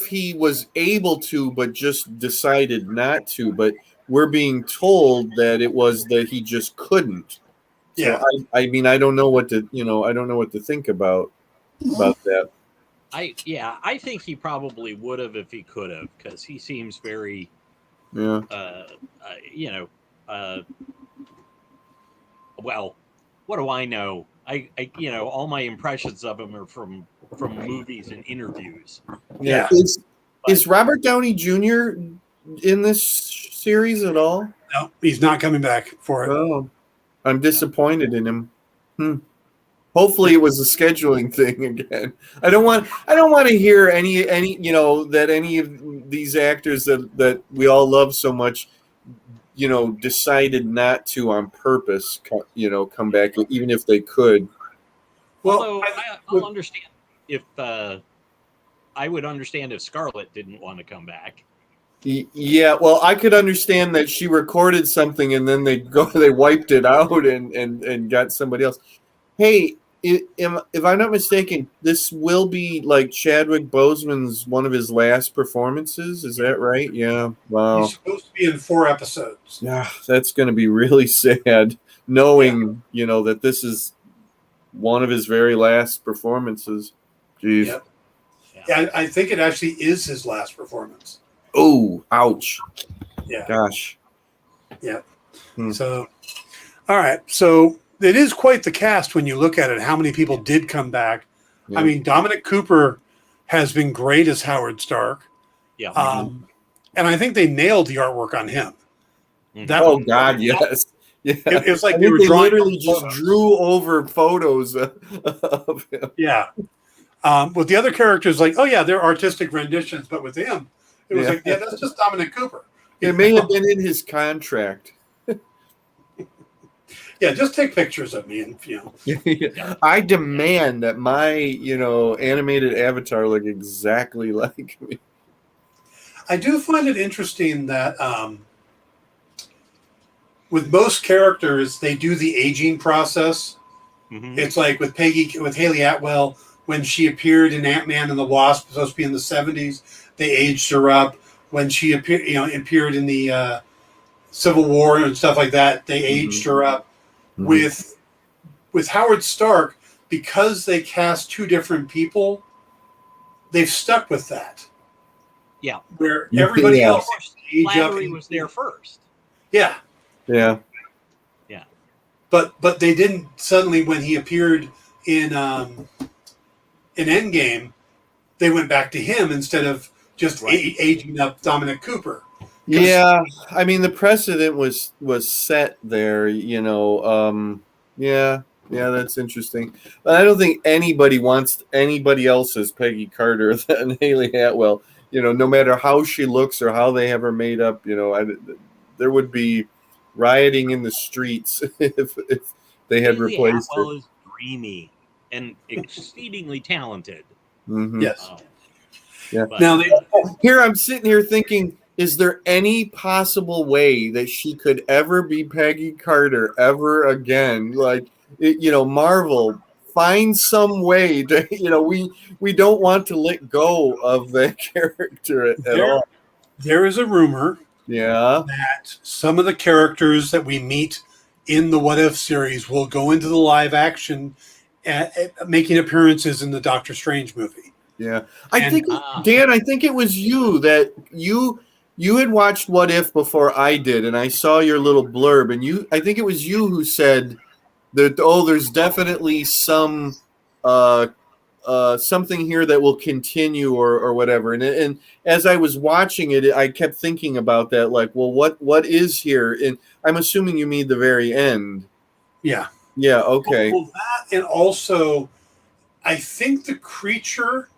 he was able to, but just decided not to. But we're being told that it was that he just couldn't. Yeah. So I mean, I don't know what to think about that. I think he probably would have if he could have, because he seems very, well, what do I know? I all my impressions of him are from movies and interviews. Yeah. Is Robert Downey Jr. in this series at all? No, he's not coming back for it. Oh, I'm disappointed in him. Hopefully it was a scheduling thing again. I don't want to hear any that any of these actors that we all love so much, decided not to on purpose, come back, even if they could. Well, I'll understand if I would understand if Scarlett didn't want to come back. Yeah, well, I could understand that she recorded something and then they wiped it out and got somebody else. Hey, if I'm not mistaken, this will be like Chadwick Boseman's one of his last performances. Is that right? Yeah. Wow. He's supposed to be in 4 episodes. Yeah, that's going to be really sad, knowing that this is one of his very last performances. Jeez. Yep. Yeah, I think it actually is his last performance. Oh, ouch. Yeah. Gosh. Yeah. So, all right. So it is quite the cast when you look at it, how many people did come back. Yeah. I mean, Dominic Cooper has been great as Howard Stark. Yeah. And I think they nailed the artwork on him. God, yes. Yeah. It was like they literally just drew over photos of him. Yeah. With the other characters, like, oh, yeah, they're artistic renditions. But with him, it was like, yeah, that's just Dominic Cooper. It may have been in his contract. Yeah, just take pictures of me, and I demand that my animated avatar look exactly like me. I do find it interesting that with most characters, they do the aging process. Mm-hmm. It's like with Haley Atwell, when she appeared in Ant-Man and the Wasp, supposed to be in the 70s, they aged her up. When she appeared in the Civil War and stuff like that, they aged her up. Mm-hmm. With Howard Stark, because they cast 2 different people, they've stuck with that. Yeah. Where everybody else Flattery was there first. Yeah. Yeah. Yeah. But they didn't suddenly, when he appeared in Endgame, they went back to him instead of just aging up Dominic Cooper. Yeah, I mean the precedent was set there, Yeah, Yeah, that's interesting. But I don't think anybody wants anybody else as Peggy Carter than Haley Atwell. No matter how she looks or how they have her made up, there would be rioting in the streets if they had Haley replaced her. Atwell is dreamy and exceedingly talented. Mm-hmm. Yes. Yeah. But Now, Here I'm sitting here thinking, is there any possible way that she could ever be Peggy Carter ever again? Like, Marvel, find some way to, we don't want to let go of that character at all. there is a rumor Yeah. that some of the characters that we meet in the What If series will go into the live action, making appearances in the Doctor Strange movie. Yeah. Dan, I think it was you had watched What If before I did, and I saw your little blurb, and I think it was you who said that, there's definitely some something here that will continue or whatever. And as I was watching it, I kept thinking about that, like, well, what is here? And I'm assuming you mean the very end. Yeah. Yeah. Okay. Well, that, and also, I think the creature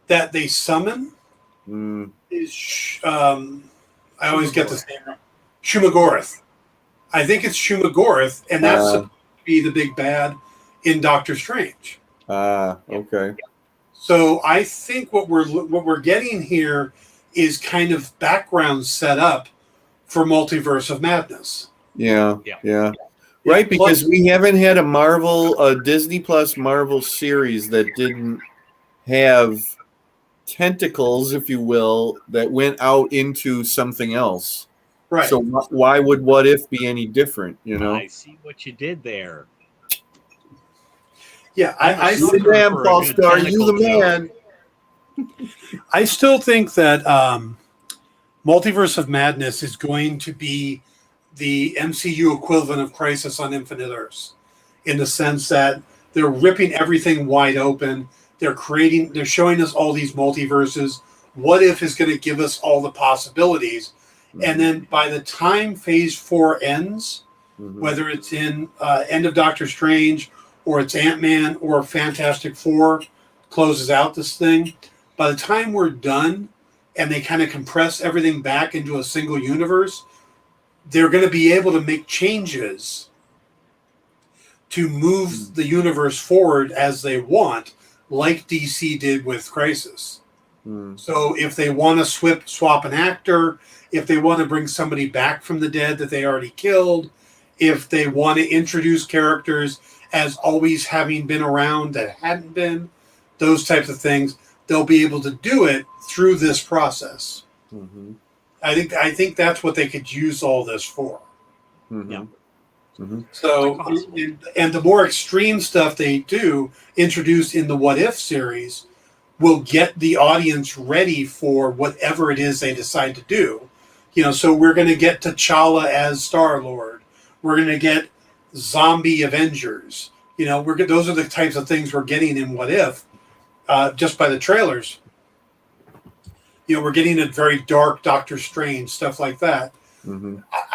that they summon is I always get this name wrong. Shumagorath. I think it's Shumagorath, and that's supposed to be the big bad in Doctor Strange. Okay. So I think what we're getting here is kind of background set up for Multiverse of Madness. Yeah. Right, because we haven't had a Disney Plus Marvel series that didn't have tentacles, if you will, that went out into something else. Right. So why would What If be any different? I see what you did there. Yeah, you the man, Paul Star. You the man. I still think that Multiverse of Madness is going to be the MCU equivalent of Crisis on Infinite Earths, in the sense that they're ripping everything wide open. They're showing us all these multiverses. What If is going to give us all the possibilities. And then by the time Phase 4 ends, whether it's in End of Doctor Strange or it's Ant-Man or Fantastic Four closes out this thing, by the time we're done and they kind of compress everything back into a single universe, they're going to be able to make changes to move the universe forward as they want, like DC did with Crisis. So if they want to swap an actor, if they want to bring somebody back from the dead that they already killed, if they want to introduce characters as always having been around that hadn't been, those types of things, they'll be able to do it through this process. I think that's what they could use all this for. Yeah. So, and the more extreme stuff they do introduce in the What If series will get the audience ready for whatever it is they decide to do. So we're going to get T'Challa as Star-Lord. We're going to get zombie Avengers. Those are the types of things we're getting in What If, just by the trailers. We're getting a very dark Doctor Strange, stuff like that.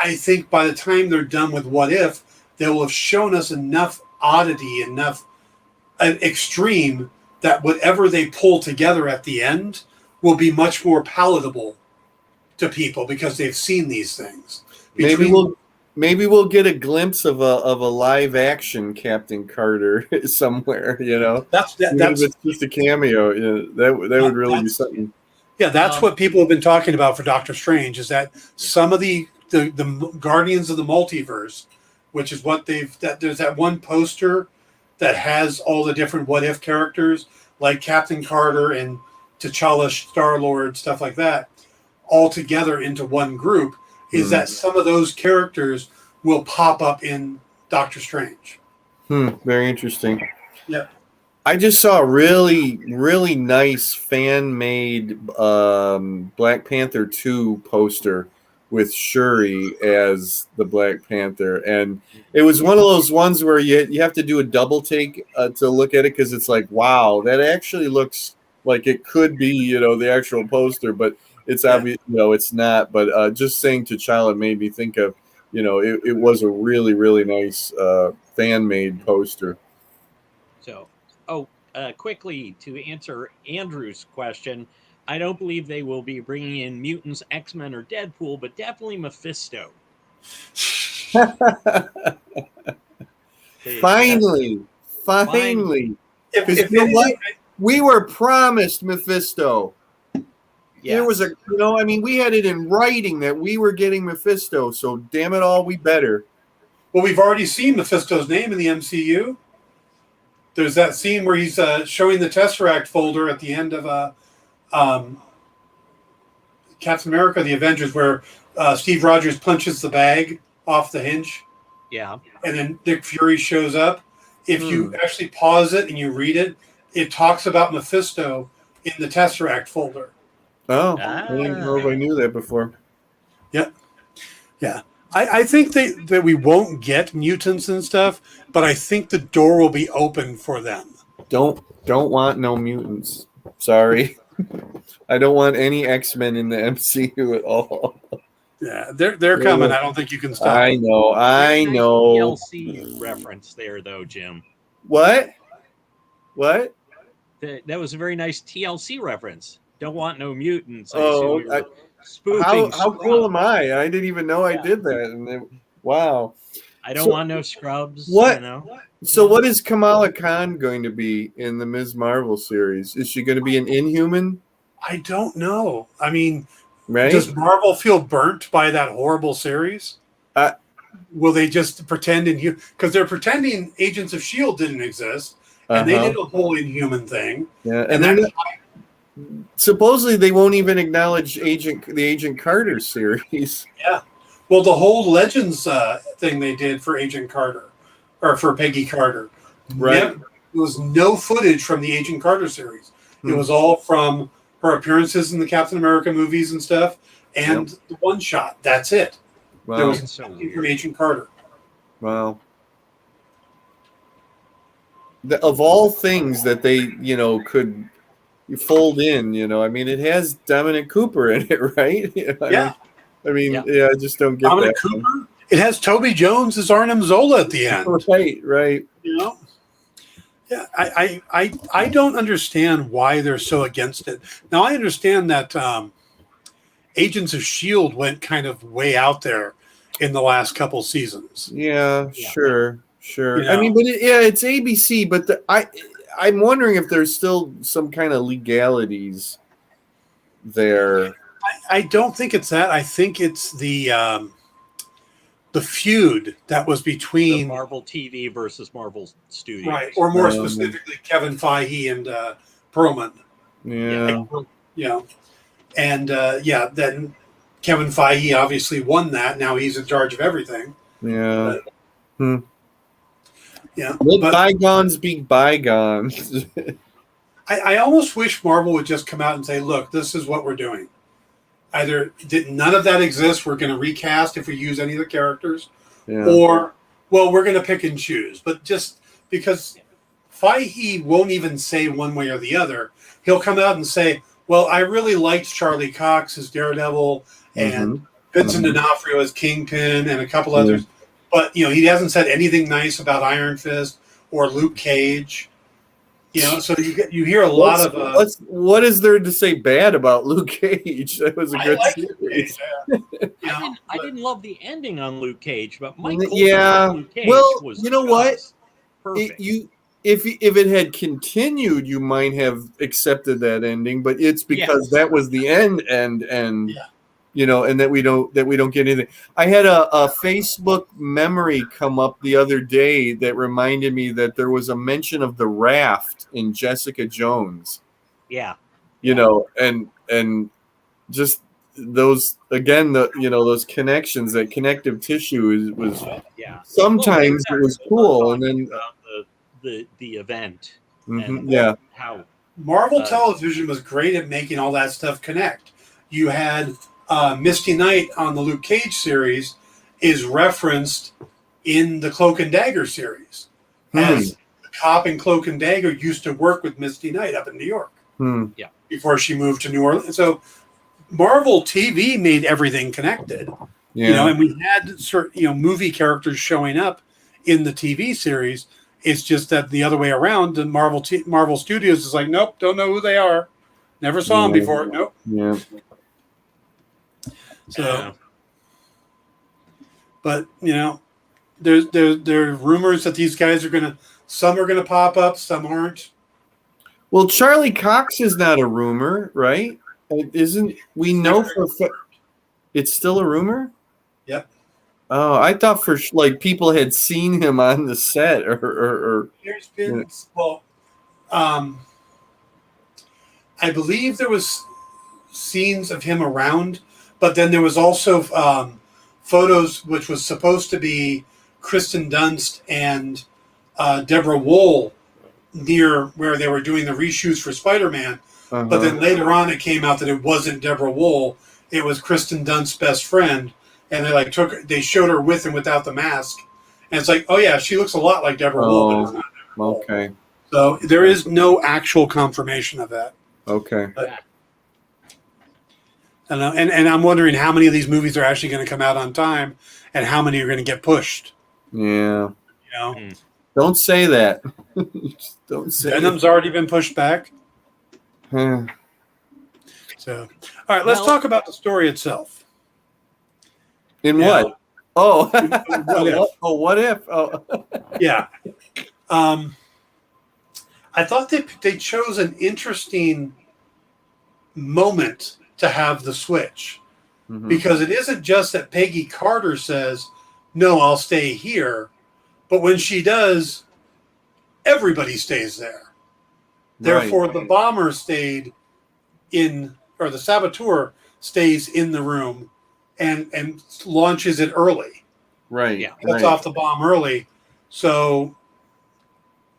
I think by the time they're done with What If, they will have shown us enough oddity, enough extreme, that whatever they pull together at the end will be much more palatable to people because they've seen these things. Maybe we'll get a glimpse of a live action Captain Carter somewhere. That's it's just a cameo. That would really be something. Yeah, that's what people have been talking about for Doctor Strange, is that some of the Guardians of the Multiverse, which is what there's that one poster that has all the different What If characters, like Captain Carter and T'Challa, Star-Lord, stuff like that, all together into one group, is that some of those characters will pop up in Doctor Strange. Very interesting. Yeah. I just saw a really, really nice fan-made Black Panther 2 poster with Shuri as the Black Panther. And it was one of those ones where you have to do a double take to look at it, because it's like, wow, that actually looks like it could be, the actual poster, but it's obvious, it's not. But just saying T'Challa made me think of, it was a really, really nice fan-made poster. So, quickly to answer Andrew's question, I don't believe they will be bringing in mutants, X-Men, or Deadpool, but definitely Mephisto. Finally. Because you know what? We were promised Mephisto. Yes. There was we had it in writing that we were getting Mephisto, so damn it all, we better. Well, we've already seen Mephisto's name in the MCU. There's that scene where he's showing the Tesseract folder at the end of Captain America, The Avengers, where Steve Rogers punches the bag off the hinge. Yeah. And then Nick Fury shows up. If you actually pause it and you read it, it talks about Mephisto in the Tesseract folder. Oh, I didn't know if I knew that before. Yeah. Yeah. I think that we won't get mutants and stuff, but I think the door will be open for them. Don't want no mutants. Sorry. I don't want any X-Men in the MCU at all. Yeah, they're coming. I don't think you can stop. I know. TLC reference there, though, Jim. What? That was a very nice TLC reference. Don't want no mutants. How cool am I? I didn't even know I did that. And wow. I don't want no scrubs. What? You know? So what is Kamala Khan going to be in the Ms. Marvel series? Is she going to be an Inhuman? I don't know. I mean, right? Does Marvel feel burnt by that horrible series? Will they just pretend because they're pretending Agents of S.H.I.E.L.D. didn't exist, and they did a whole Inhuman thing. Yeah, and supposedly they won't even acknowledge the Agent Carter series. Yeah. Well, the whole Legends thing they did for Agent Carter, or for Peggy Carter, right? There was no footage from the Agent Carter series. It was all from her appearances in the Captain America movies and stuff, and the one shot. That's it. Wow. There was nothing from Agent Carter. Wow. Of all things that they, could fold in, I mean, it has Dominic Cooper in it, right? I mean, I just don't get Dominic that. Cooper? It has Toby Jones as Arnim Zola at the end. Right. Yeah, I don't understand why they're so against it. Now, I understand that Agents of S.H.I.E.L.D. went kind of way out there in the last couple seasons. Yeah. Sure. I mean, but it's ABC, but I'm wondering if there's still some kind of legalities there. I don't think it's that. I think it's the feud that was between the Marvel TV versus Marvel Studios, right? Or more specifically, Kevin Feige and Perlman. Yeah. And then Kevin Feige obviously won that. Now he's in charge of everything. Yeah. Let bygones be bygones. I almost wish Marvel would just come out and say, look, this is what we're doing. Either none of that exists, we're going to recast if we use any of the characters, or, well, we're going to pick and choose. But just because Feige won't even say one way or the other, he'll come out and say, well, I really liked Charlie Cox as Daredevil and Vincent D'Onofrio as Kingpin and a couple others. But, he hasn't said anything nice about Iron Fist or Luke Cage. So you hear a lot of... what is there to say bad about Luke Cage? That was a good series. I didn't love the ending on Luke Cage, but Mike Luke Cage was you know what? Perfect. If it had continued, you might have accepted that ending, but it's because that was the end, and that we don't get anything. I had a Facebook memory come up the other day that reminded me that there was a mention of the raft in Jessica Jones. Yeah. And just those again, those connections, that connective tissue was sometimes it was cool, and then the event. How Marvel Television was great at making all that stuff connect. You had Misty Knight on the Luke Cage series is referenced in the Cloak and Dagger series. As the cop in Cloak and Dagger used to work with Misty Knight up in New York. Before she moved to New Orleans. So Marvel TV made everything connected. And we had certain movie characters showing up in the TV series. It's just that the other way around, and Marvel Studios is like, nope, don't know who they are, never saw them before. Nope. Yeah. So, but there's rumors that these guys some are gonna pop up, some aren't. Well, Charlie Cox is not a rumor, right? Isn't we know for it's still a rumor? Yep. Oh, I thought people had seen him on the set or There's been I believe there was scenes of him around, but then there was also photos which was supposed to be Kristen Dunst and Deborah Wool near where they were doing the reshoots for Spider-Man. But then later on it came out that it wasn't Deborah Wool, it was Kristen Dunst's best friend, and they showed her with and without the mask, and it's like, oh yeah, she looks a lot like Deborah Wool, but it's not Deborah Wool. Okay. So there is no actual confirmation of that. Okay. But, and I'm wondering how many of these movies are actually going to come out on time, and how many are going to get pushed. Yeah. You know, don't say that. Don't say. Venom's already been pushed back. So, all right, let's talk about the story itself. In what? Oh, what if? Oh, yeah. I thought they chose an interesting moment to have the switch, because it isn't just that Peggy Carter says, "No, I'll stay here," but when she does, everybody stays there. Therefore, the bomber stayed or the saboteur stays in the room and launches it early. Right. Yeah. Cuts off the bomb early. So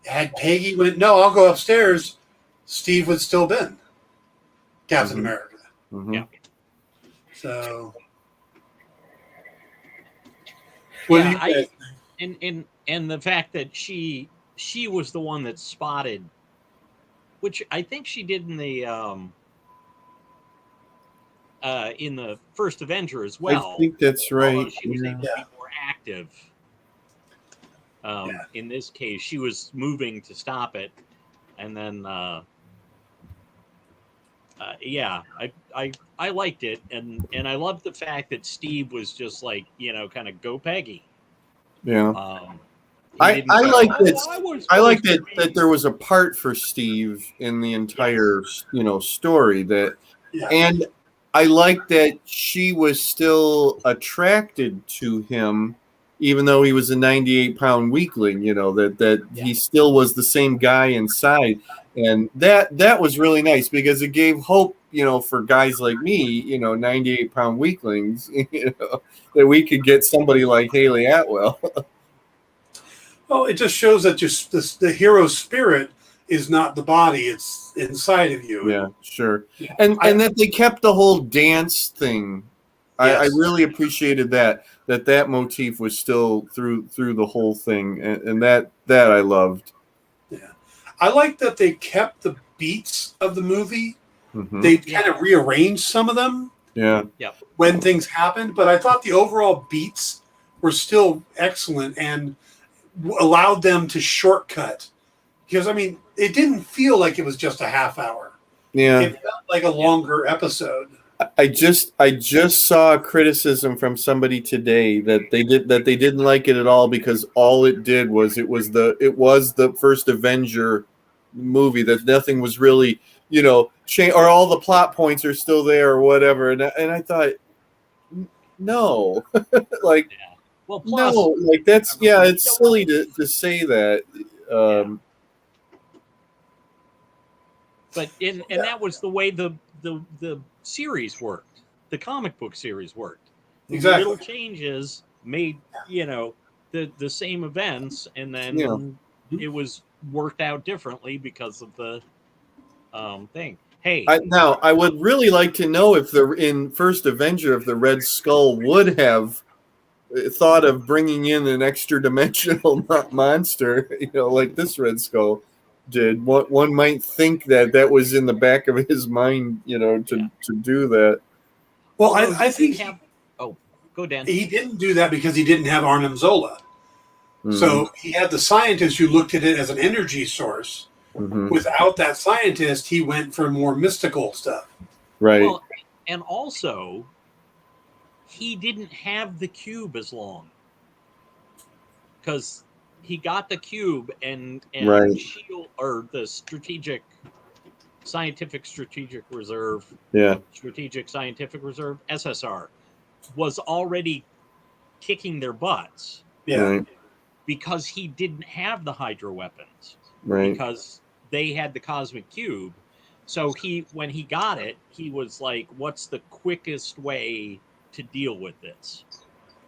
had Peggy went, no, I'll go upstairs, Steve would still been Captain America. Yeah. So what do you guys think? And the fact that she was the one that spotted, which I think she did in the first Avenger as well. I think that's right. Although she was able to be more active. In this case, she was moving to stop it, and then I liked it, and I loved the fact that Steve was just like, kind of go Peggy. Yeah. I like that. I like that there was a part for Steve in the entire story and I like that she was still attracted to him, even though he was a 98-pound weakling. That he still was the same guy inside, and that was really nice because it gave hope, for guys like me, 98-pound weaklings, that we could get somebody like Haley Atwell. Well, it just shows that just the hero's spirit is not the body; it's inside of you. Yeah, sure. And that they kept the whole dance thing. Yes. I really appreciated that motif was still through the whole thing, and that I loved. Yeah, I like that they kept the beats of the movie. They kind of rearranged some of them. Yeah. When things happened, but I thought the overall beats were still excellent and allowed them to shortcut, because it didn't feel like it was just a half hour. Yeah, it felt like a longer episode. I just saw a criticism from somebody today that they didn't like it at all because all it did was it was the first Avenger movie, that nothing was really change, or all the plot points are still there or whatever, and I thought, no. Like, well, plus, no, like that's it's silly to say that. But that was the way the series worked. The comic book series worked. Exactly. Little changes made the same events, and then it was worked out differently because of the thing. Hey, now I would really like to know if in First Avenger, if the Red Skull would have thought of bringing in an extra dimensional monster, like this Red Skull did. One might think that was in the back of his mind, to do that. Well, I think go Dan. He didn't do that because he didn't have Arnim Zola. So he had the scientist who looked at it as an energy source. Without that scientist, he went for more mystical stuff. Right. Well, and also, he didn't have the cube as long because he got the cube and Right. shield or the scientific strategic reserve. Yeah. Strategic scientific reserve (SSR) was already kicking their butts. Yeah. Right. Because he didn't have the hydro weapons. Right. Because they had the cosmic cube. So when he got it, he was like, what's the quickest way to deal with this?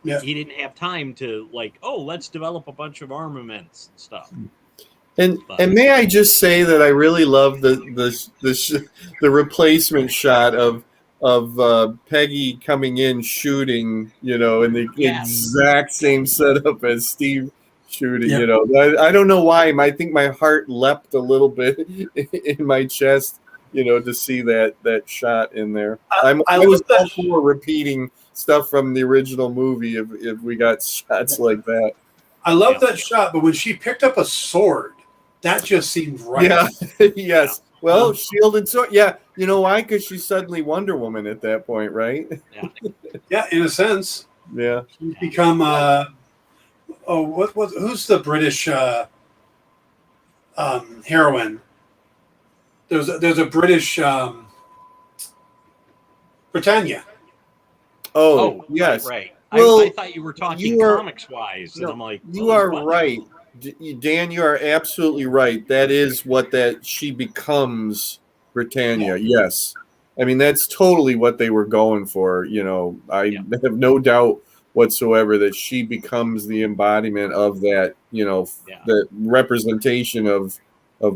Yeah. He didn't have time to let's develop a bunch of armaments and stuff. And may I just say that I really love the replacement shot of Peggy coming in shooting, in the exact same setup as Steve shooting. Yep. I don't know why. I think my heart leapt a little bit in my chest, to see that shot in there. I was all for repeating stuff from the original movie if we got shots like that. I love that shot, but when she picked up a sword, that just seemed right. Yeah. Yes. Well, shield and sword. Yeah. You know why? Because she's suddenly Wonder Woman at that point, right? Yeah. Yeah, in a sense. Yeah. She's become who's the British heroine? There's a British Britannia. Oh, yes. Right. Well, I thought you were talking comics wise, and I'm like, you are right, Dan. You are absolutely right. That is what she becomes, Britannia. Yeah. Yes, I mean that's totally what they were going for. I have no doubt whatsoever that she becomes the embodiment of that. The representation of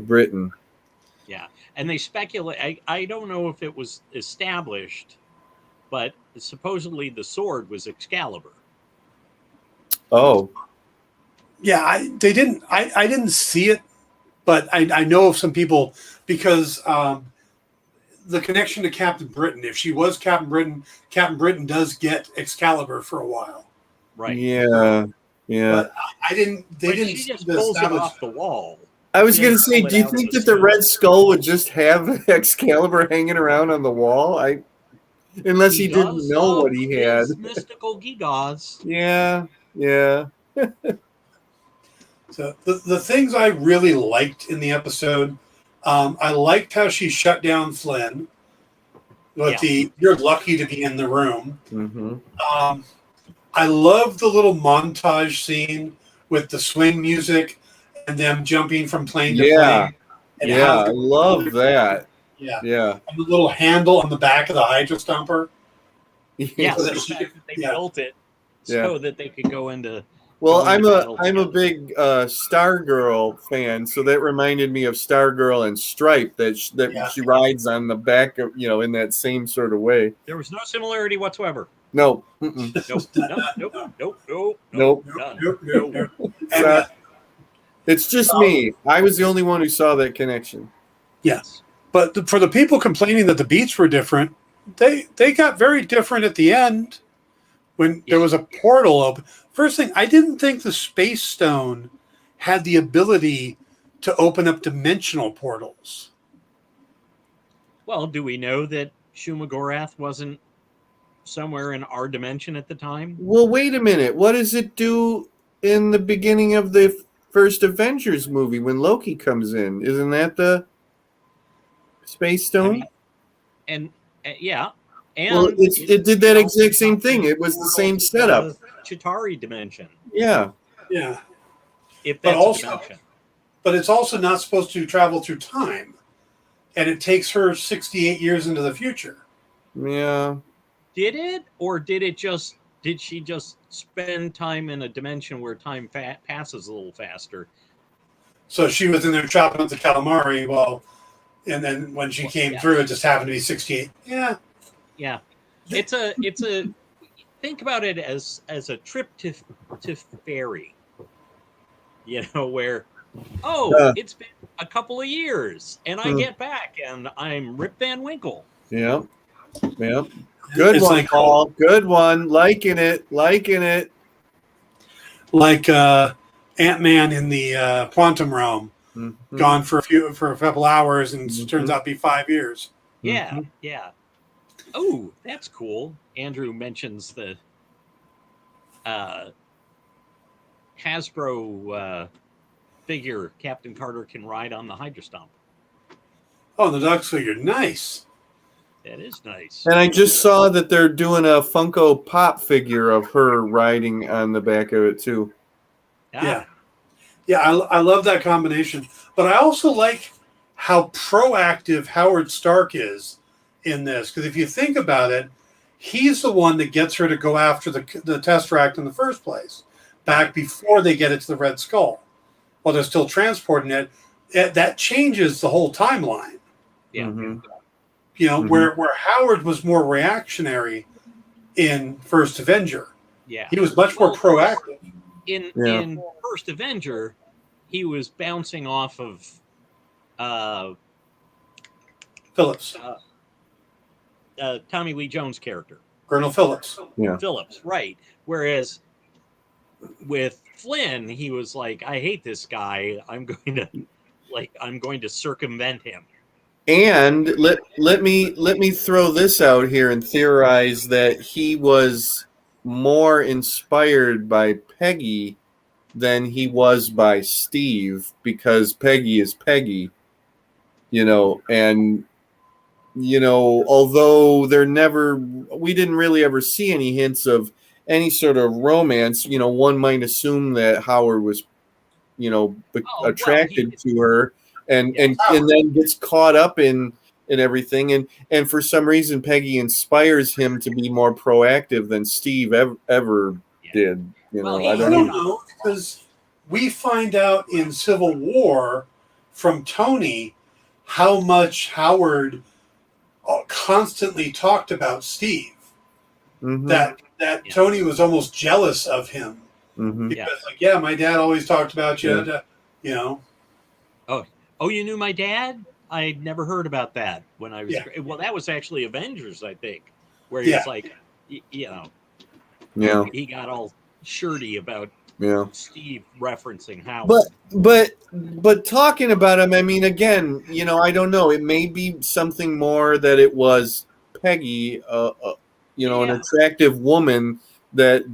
Britain. Yeah, and they speculate. I don't know if it was established, but supposedly the sword was Excalibur. Oh, yeah. I didn't see it, but I know of some people because the connection to Captain Britain. If she was Captain Britain does get Excalibur for a while. Right. Yeah. Yeah. But They didn't. She just pulls it off the wall. I was going to say, do you think that the Red Skull would just have Excalibur hanging around on the wall? Unless he didn't know what he had. Mystical gewgaws. Yeah, yeah. So the things I really liked in the episode, I liked how she shut down Flynn. With you're lucky to be in the room. Mm-hmm. I love the little montage scene with the swing music and them jumping from plane to plane. And I love that. Yeah. Yeah. And the little handle on the back of the hydro stumper. Yes, the fact that they built it so that they could go into. Well, I'm a big Stargirl fan, so that reminded me of Stargirl and Stripe that she rides on the back of in that same sort of way. There was no similarity whatsoever. No. Nope. It's just me. I was the only one who saw that connection. Yes. But for the people complaining that the beats were different, they got very different at the end when there was a portal open. First thing, I didn't think the Space Stone had the ability to open up dimensional portals. Well, do we know that Shumagorath wasn't somewhere in our dimension at the time? Well, wait a minute. What does it do in the beginning of the first Avengers movie when Loki comes in? Isn't that the Space Stone? And and it did that exact same thing. It was the same setup. Chitauri dimension. Yeah. If that's a dimension. But it's also not supposed to travel through time, and it takes her 68 years into the future. Yeah. Did it, or did she just spend time in a dimension where time passes a little faster? So she was in there chopping up the calamari, and then when she came through, it just happened to be 68. Yeah. Yeah. It's a think about it as a trip to Fairy. Where it's been a couple of years and I get back and I'm Rip Van Winkle. Yeah. Yeah. Good one, Paul. Good one. Liking it. Like Ant-Man in the quantum realm, Mhm. gone for a couple hours, and it turns Mhm. out to be 5 years. Yeah, Mhm. yeah. Oh, that's cool. Andrew mentions the uh, Hasbro figure Captain Carter can ride on the Hydra Stomp. Oh, the Ducks figure, nice. That is nice. And I just saw that they're doing a Funko Pop figure of her riding on the back of it too. Yeah, Ah, yeah, I love that combination. But I also like how proactive Howard Stark is in this, because if you think about it, he's the one that gets her to go after the Tesseract in the first place, back before they get it to the Red Skull. While they're still transporting it, that changes the whole timeline. yeah. Mhm. You know, Mhm. where Howard was more reactionary in First Avenger, Yeah. he was much more Well, proactive. Yeah. in First Avenger, he was bouncing off of uh, Phillips, uh, Tommy Lee Jones' character, Colonel Phillips. Yeah. Phillips, right? Whereas with Flynn, he was like, "I hate this guy. I'm going to circumvent him." And let me throw this out here and theorize that he was more inspired by Peggy than he was by Steve, because Peggy is Peggy, and although we didn't really ever see any hints of any sort of romance, one might assume that Howard was, Oh well, he attracted to her, and yeah. and and then gets caught up in everything, and for some reason Peggy inspires him to be more proactive than Steve ever Yeah. did. Well, I I don't don't know. know, because we find out in Civil War from Tony how much Howard constantly talked about Steve. Mm-hmm. That Yeah. Tony was almost jealous of him, Mm-hmm. because, Yeah. like, yeah, my dad always talked about you. Yeah. You know, Oh, you knew my dad? I'd never heard about that when I was. Yeah. Well, that was actually Avengers, I think, where he Yeah. was like, Yeah. he got all shirty about Yeah. Steve referencing Howard. But talking about him, I mean, again, I don't know. It may be something more that it was Peggy, an Yeah. attractive woman that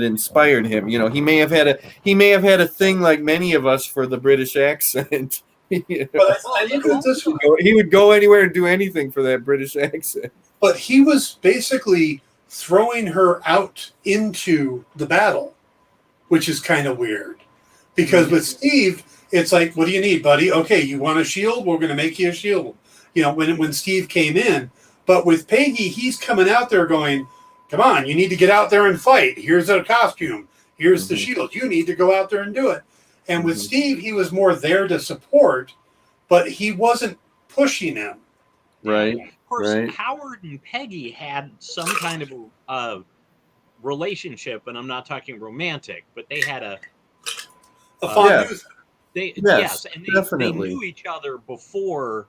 inspired him. He may have had a thing, like many of us, for the British accent. but I look at it this way. He would go anywhere and do anything for that British accent. But he was basically throwing her out into the battle, which is kind of weird. Because with Steve, it's like, what do you need, buddy? Okay, you want a shield? We're going to make you a shield. When Steve came in. But with Peggy, he's coming out there going, come on, you need to get out there and fight. Here's a costume. Here's the shield. You need to go out there and do it. And with Steve, he was more there to support, but he wasn't pushing him. Right. Of course, Right. Howard and Peggy had some kind of a relationship, and I'm not talking romantic, but they had a fondue. Yes, and definitely. they knew each other before.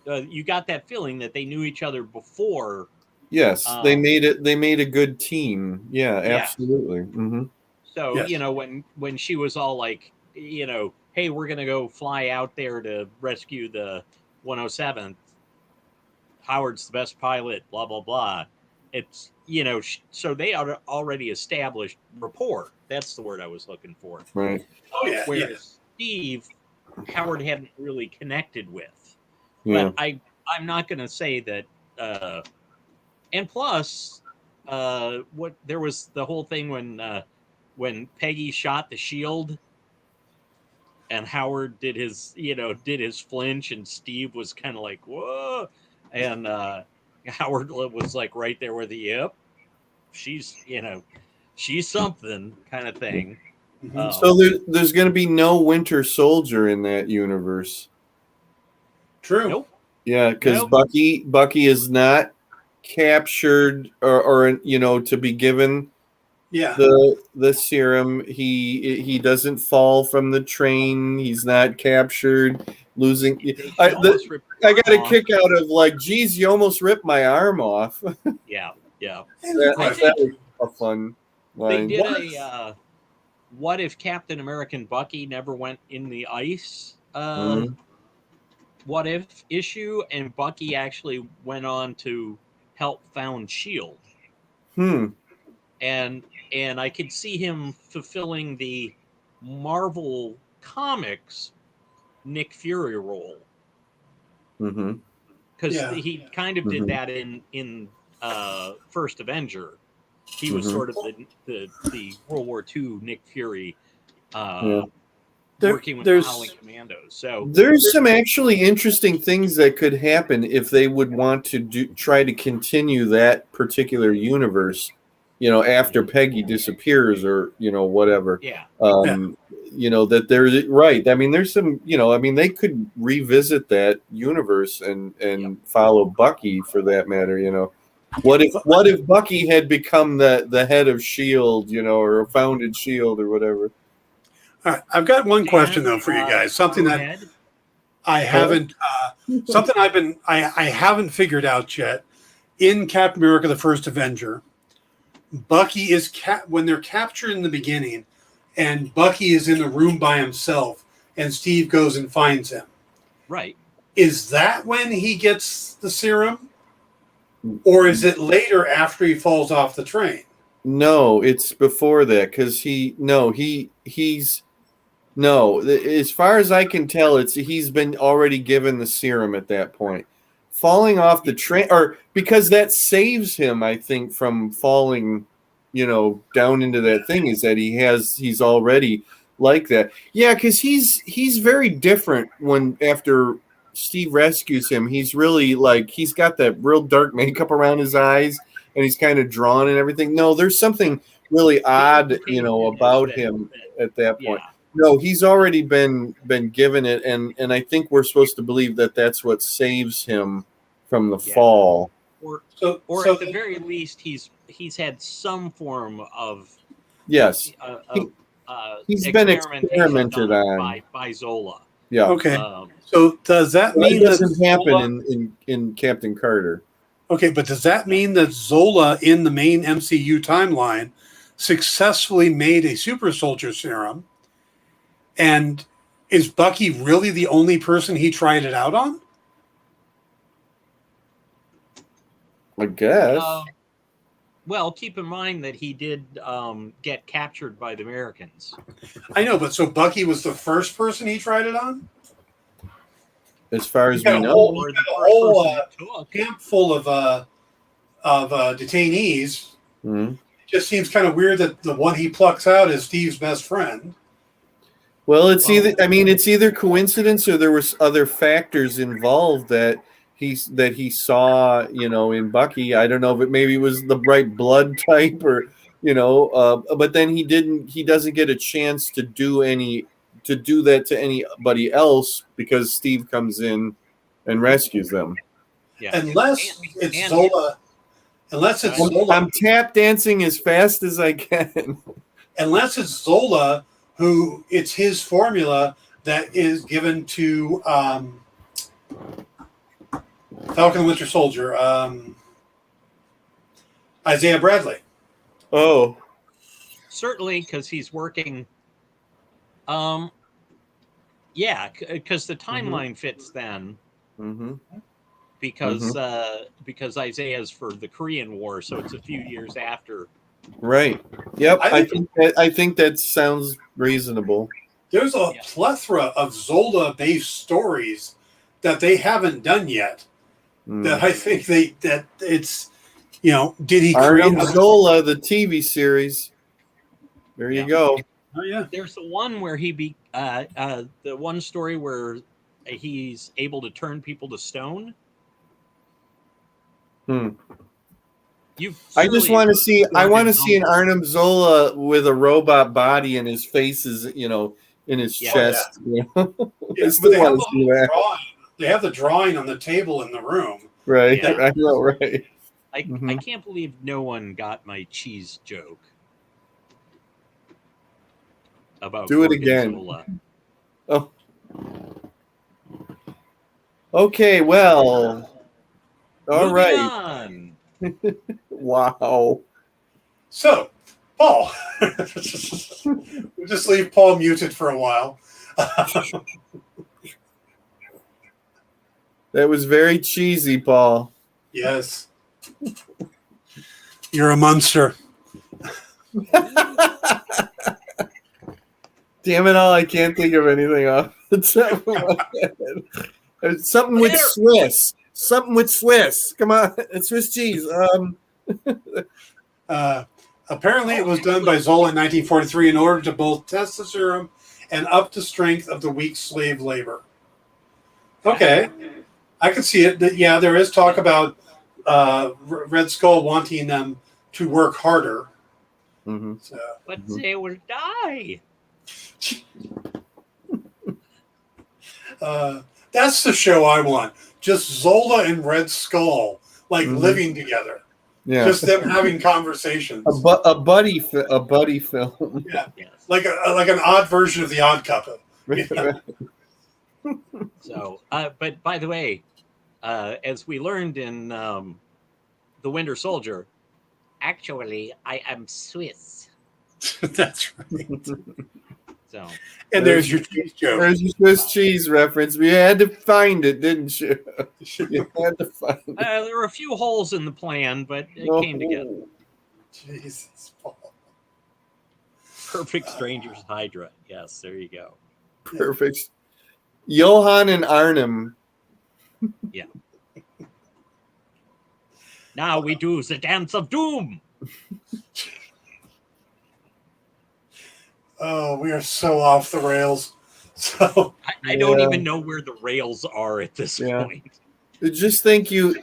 You got that feeling that they knew each other before. Yes, they made it. They made a good team. Yeah, absolutely. Mm-hmm. So Yes. when she was all like, hey, we're gonna go fly out there to rescue the 107th. Howard's the best pilot. Blah blah blah. It's so they already established rapport. That's the word I was looking for. Right. Oh, yeah. Whereas Steve, Howard hadn't really connected with. Yeah. But I'm not going to say that. And plus, what there was the whole thing when Peggy shot the shield, and Howard did his flinch, and Steve was kind of like whoa, and Howard was like right there with the yep, she's something kind of thing. Mm-hmm. So there's going to be no Winter Soldier in that universe. True. Nope. Yeah, because Nope. Bucky is not captured or to be given the serum. He doesn't fall from the train. He's not captured, losing. I got a kick out of like, geez, you almost ripped my arm off. Yeah. That was a fun line. They did what if Captain America and Bucky never went in the ice? Mhm. What if issue, and Bucky actually went on to help found Shield, Hmm. and I could see him fulfilling the Marvel Comics Nick Fury role, Mm-hmm. because Yeah. he kind of did Mm-hmm. that in First Avenger. He was Mm-hmm. sort of the World War II Nick Fury, Yeah. working with the Howling There's Commandos. So There's some actually interesting things that could happen if they would want to try to continue that particular universe, after Peggy disappears or, whatever. yeah, yeah. That there's right. I mean, there's some, they could revisit that universe and Yep. follow Bucky for that matter. What if Bucky had become the head of Shield, or founded Shield or whatever? All right. I've got one question Dan, though for you guys. Something go that ahead. I Huh? haven't something I haven't figured out yet. In Captain America: The First Avenger, Bucky is when they're captured in the beginning, and Bucky is in a room by himself, and Steve goes and finds him. Right. Is that when he gets the serum, or is it later after he falls off the train? No, it's before that because he's no. As far as I can tell, he's been already given the serum at that point. Falling off the train, or because that saves him, I think, from falling, down into that thing. Is that he's already like that? Yeah, because he's very different when after Steve rescues him. He's really like he's got that real dark makeup around his eyes, and he's kind of drawn and everything. No, there's something really odd, implication is about that him at that yeah, point. No, he's already been given it, and I think we're supposed to believe that that's what saves him from the yeah. fall. Or So at the very least, he's had some form of Yes, uh, he, of he's been experimentation experimented done on. by Zola. Yeah, okay. Um, So does that well, that mean that doesn't happen Zola? in Captain Carter. Okay, but does that no, mean that Zola in the main MCU timeline successfully made a super soldier serum? And is Bucky really the only person he tried it out on? I guess. well, keep in mind that he did get captured by the Americans. I know, but so Bucky was the first person he tried it on? As far as He's got we a know, whole, Or he's the got a first whole person it took. camp full of detainees. Mhm. It just seems kind of weird that the one he plucks out is Steve's best friend. Well, it's Well, either coincidence or there was other factors involved that he saw, in Bucky. I don't know if maybe it was the right blood type or, but then he doesn't get a chance to do that to anybody else because Steve comes in and rescues them. yeah, Unless it's and Zola. Unless it's Go ahead. Zola. I'm tap dancing as fast as I can. Unless it's Zola, who it's his formula that is given to Falcon and Winter Soldier, Isaiah Bradley. Oh, certainly because he's working. Yeah, because the timeline fits then. mm-hmm. Because Isaiah's for the Korean War, so it's a few years after. Right. Yep. I I think that sounds reasonable. There's a plethora of Zola-based stories that they haven't done yet. That I think that it's did he create Arnim Zola, the TV series? There you go. Oh yeah. There's the one where the one story where he's able to turn people to stone. I just want to see. I want to see an Arnim Zola with a robot body and his face is, in his chest. Yeah. I Yeah, still but want to see that. they have the drawing on the table in the room. Right. Yeah. I know. Right. I can't believe no one got my cheese joke about Do it Gorgonzola. again. Oh. Okay. Well. All Moving right. on. Wow. So, Paul. We'll just leave Paul muted for a while. That was very cheesy, Paul. Yes. You're a monster. Damn it all, I can't think of anything off the top of my head. Something with Swiss. Something with Swiss. Come on. It's Swiss cheese. Apparently it was done by Zola in 1943 in order to both test the serum and up the strength of the weak slave labor. Okay. I could see it. Yeah, there is talk about Red Skull wanting them to work harder. Mm-hmm. So, But they will die. that's the show I want. Just Zola and Red Skull, like living together. Yeah. Just them having conversations. A buddy film. Yeah. Yes. Like an odd version of the Odd Couple. You know? So, but by the way, as we learned in The Winter Soldier, actually, I am Swiss. That's right. So, And there's your cheese joke. There's your Swiss cheese reference. We had to find it, didn't you? You had to find it. there were a few holes in the plan, but it came together. Jesus, Paul. Perfect Strangers Hydra. Yes, there you go. Perfect. Johan and Arnim. Yeah. Now we do the dance of doom. Oh, we are so off the rails. So I don't even know where the rails are at this point. Just think you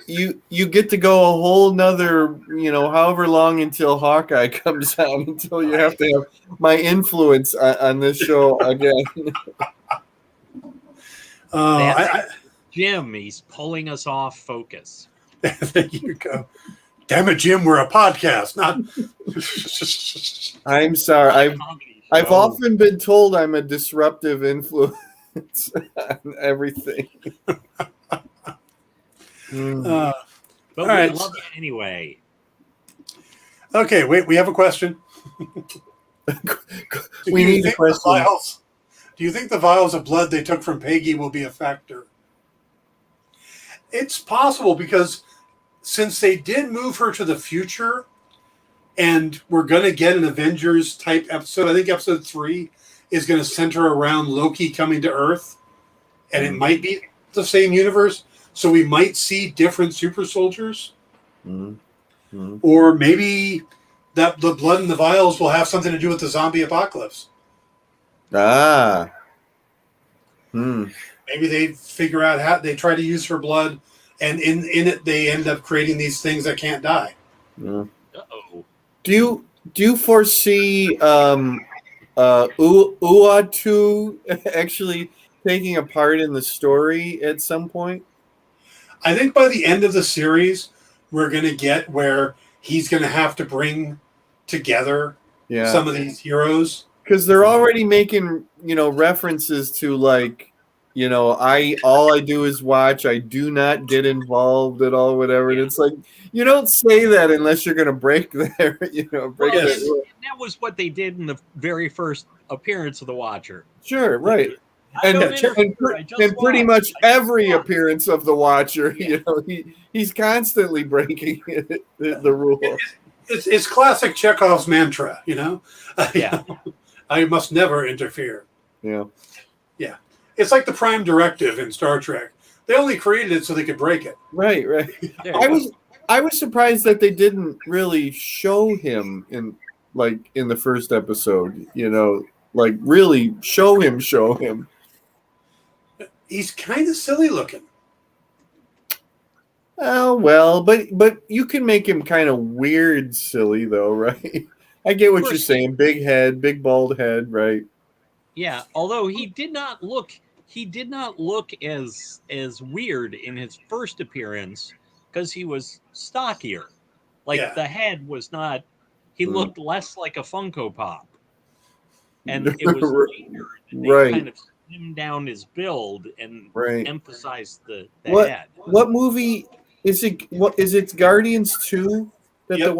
get to go a whole nother, however long until Hawkeye comes out, until you have to have my influence on this show again. Jim, he's pulling us off focus. there you go. Damn it, Jim, we're a podcast, not. I'm sorry. I've often been told I'm a disruptive influence on everything. But we right. love it anyway. Okay, wait, we have a question. We need a question. Do you think the vials of blood they took from Peggy will be a factor? It's possible because since they did move her to the future and we're going to get an Avengers type episode, I think episode 3 is going to center around Loki coming to Earth, and it might be the same universe. So we might see different super soldiers. Or maybe that the blood in the vials will have something to do with the zombie apocalypse. Maybe they figure out how they try to use her blood, and in it they end up creating these things that can't die. Uh-oh. Do you foresee Uatu actually taking a part in the story at some point? I think by the end of the series, we're going to get where he's going to have to bring together some of these heroes. Because they're already making, references to all I do is watch. I do not get involved at all, whatever. And it's like, you don't say that unless you're going to break their, break Yes. That was what they did in the very first appearance of the Watcher. Sure, right. I And just pretty watched. much every appearance of the Watcher, he's constantly breaking the rule. It's classic Chekhov's mantra, Yeah. I must never interfere. Yeah. Yeah. It's like the Prime Directive in Star Trek. They only created it so they could break it. Right. I was surprised that they didn't really show him in the first episode, really show him. He's kind of silly looking. Oh, well, but you can make him kind of weird silly though, right? I get what you're saying. Big head, big bald head, right? Yeah, although he did not look as weird in his first appearance because he was stockier. The head was not. He looked less like a Funko Pop, and it was later that they kind of slimmed down his build and emphasized the head. What movie is it? What is it? Guardians 2? Yep.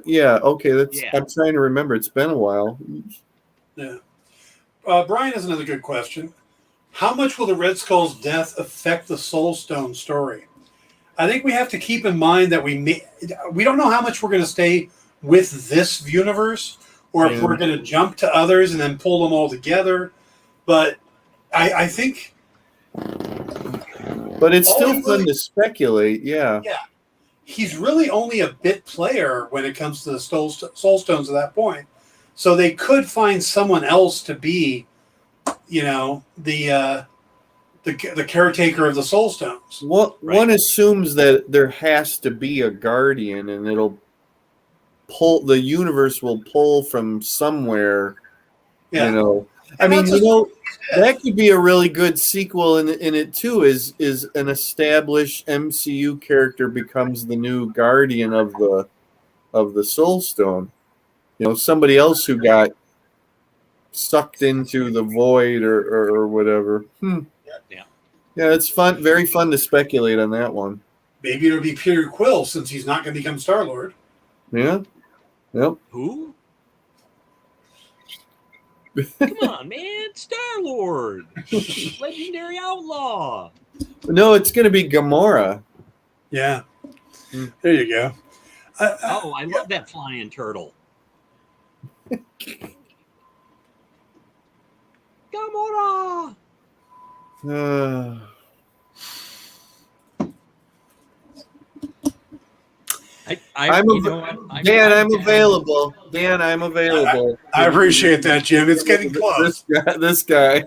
Yeah, okay. That's. Yeah. I'm trying to remember. It's been a while. Yeah. Brian has another good question. How much will the Red Skull's death affect the Soul Stone story? I think we have to keep in mind that we don't know how much we're going to stay with this universe, or if we're going to jump to others and then pull them all together. But I think. But it's still fun to speculate. Yeah. Yeah. He's really only a bit player when it comes to the Soul Stones at that point. So they could find someone else to be, the caretaker of the Soul Stones. One assumes that there has to be a guardian, and the universe will pull from somewhere. Yeah. I mean, that could be a really good sequel in it too. Is an established MCU character becomes the new guardian of the Soul Stone. Somebody else who got sucked into the void or whatever. Yeah, it's fun. Very fun to speculate on that one. Maybe it'll be Peter Quill, since he's not going to become Star-Lord. Yeah. Yep. Who? Come on, man. Star-Lord. Legendary outlaw. No, it's going to be Gamora. Yeah. There you go. I love that flying turtle. Gamora. I'm available. Dan, I'm available. I appreciate that, Jim. It's getting close. This guy.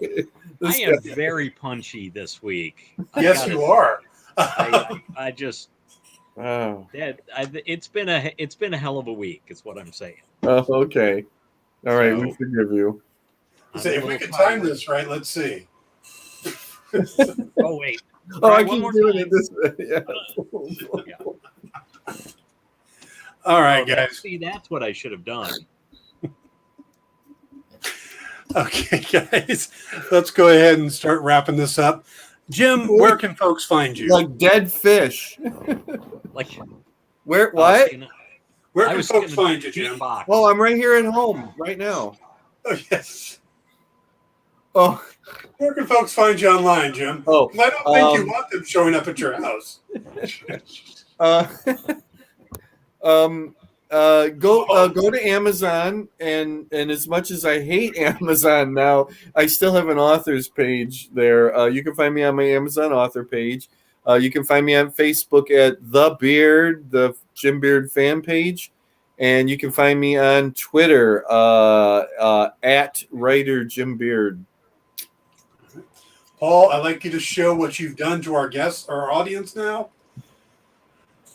I am very punchy this week. Yes, you are. I just. Oh. It's been a hell of a week, is what I'm saying. Oh, okay. All right, we forgive you. So if we could time this right, let's see. Oh wait. I keep doing it this way. Yeah. All right, guys. See, that's what I should have done. Okay, guys, let's go ahead and start wrapping this up. Jim, where can folks find you? Like dead fish. Where? What? Where can folks find you, Jim? Well, I'm right here at home right now. Oh, yes. Oh. Where can folks find you online, Jim? Oh, because I don't think you want them showing up at your house. Go to Amazon, and as much as I hate Amazon now, I still have an author's page there. You can find me on my Amazon author page. You can find me on Facebook at The Beard, the Jim Beard fan page, and you can find me on Twitter at writer Jim Beard. Paul, I'd like you to show what you've done to our guests, our audience now.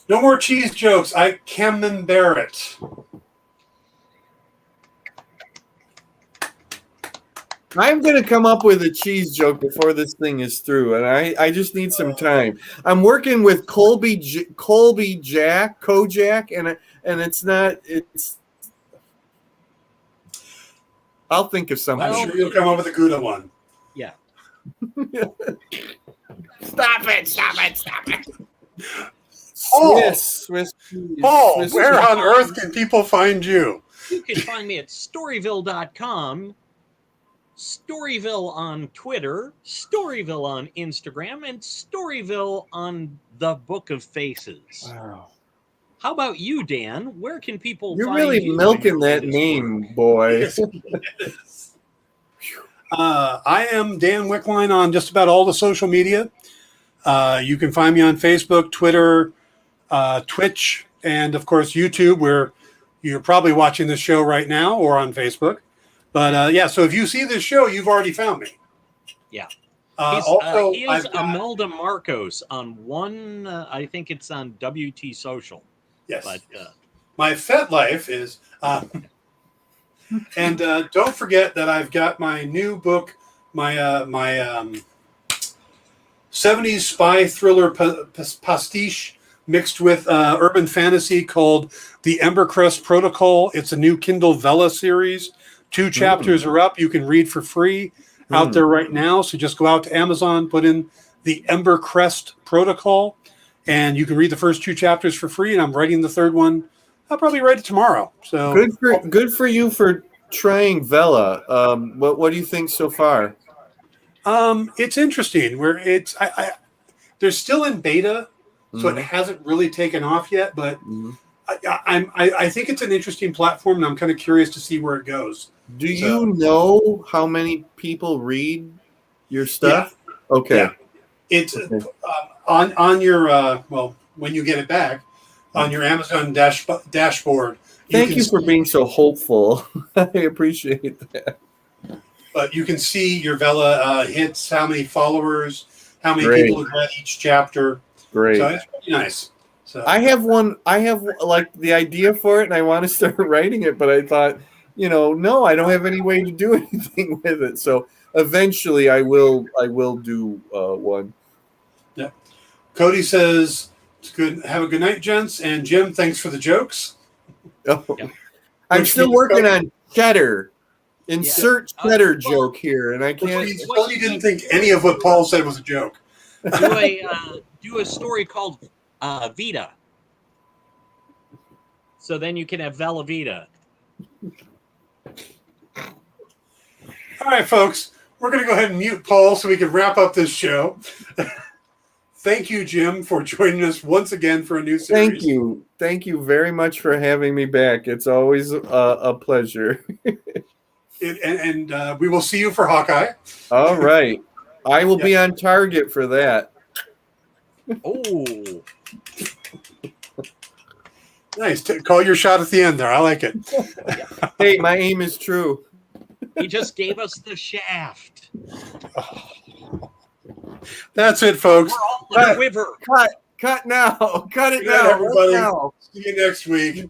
No more cheese jokes. I can bear it. I'm going to come up with a cheese joke before this thing is through, and I just need some time. I'm working with Kojak, and it's. I'll think of something. I'm sure you'll come up with a good one. Yeah. Stop it! Swiss cheese. Paul, Swiss where cheese. on earth can people find you? You can find me at Storyville.com, Storyville on Twitter, Storyville on Instagram, and Storyville on the Book of Faces. Wow. How about you, Dan? Where can people You're find really you? milking that name, boy. Yes. I am Dan Wickline on just about all the social media. You can find me on Facebook, Twitter, Twitch, and of course YouTube, where you're probably watching this show right now, or on Facebook. But so if you see this show, you've already found me. Yeah. Also, he is Imelda Marcos on one. I think it's on WT Social. Yes. But my FetLife is. And don't forget that I've got my new book, my 70s spy thriller pastiche mixed with urban fantasy called The Embercrest Protocol. It's a new Kindle Vella series. 2 chapters are up. You can read for free out there right now. So just go out to Amazon, put in The Embercrest Protocol, and you can read the first 2 chapters for free. And I'm writing the third one I'll probably write it tomorrow. So Good for you for trying Vela. What do you think so far? It's interesting. Where it's they're still in beta, so it hasn't really taken off yet. But I think it's an interesting platform, and I'm kind of curious to see where it goes. Do you know how many people read your stuff? Yeah. Okay. Yeah. It's on your when you get it back on your Amazon dashboard. Thank you for being so hopeful. I appreciate that. But you can see your Vela hits, how many followers, how many people have read each chapter. Great. So it's pretty nice. So I have like the idea for it, and I want to start writing it, but I thought, no, I don't have any way to do anything with it. So eventually, I will do one. Yeah. Cody says, "It's good. Have a good night, gents." And Jim, thanks for the jokes. Oh. Yeah. I'm still working on cheddar. Insert cheddar joke here, and I can't. Cody didn't think any of what Paul said was a joke. Do a story called Vita. So then you can have Vela Vita. All right, folks. We're going to go ahead and mute Paul so we can wrap up this show. Thank you, Jim, for joining us once again for a new series. Thank you very much for having me back. It's always a pleasure. And we will see you for Hawkeye. All right. I will be on target for that. Oh. Nice. Call your shot at the end there. I like it. Hey, my aim is true. He just gave us the shaft. That's it, folks. We're all in a river. Cut now. Cut it Good night, now. everybody. Now. See you next week.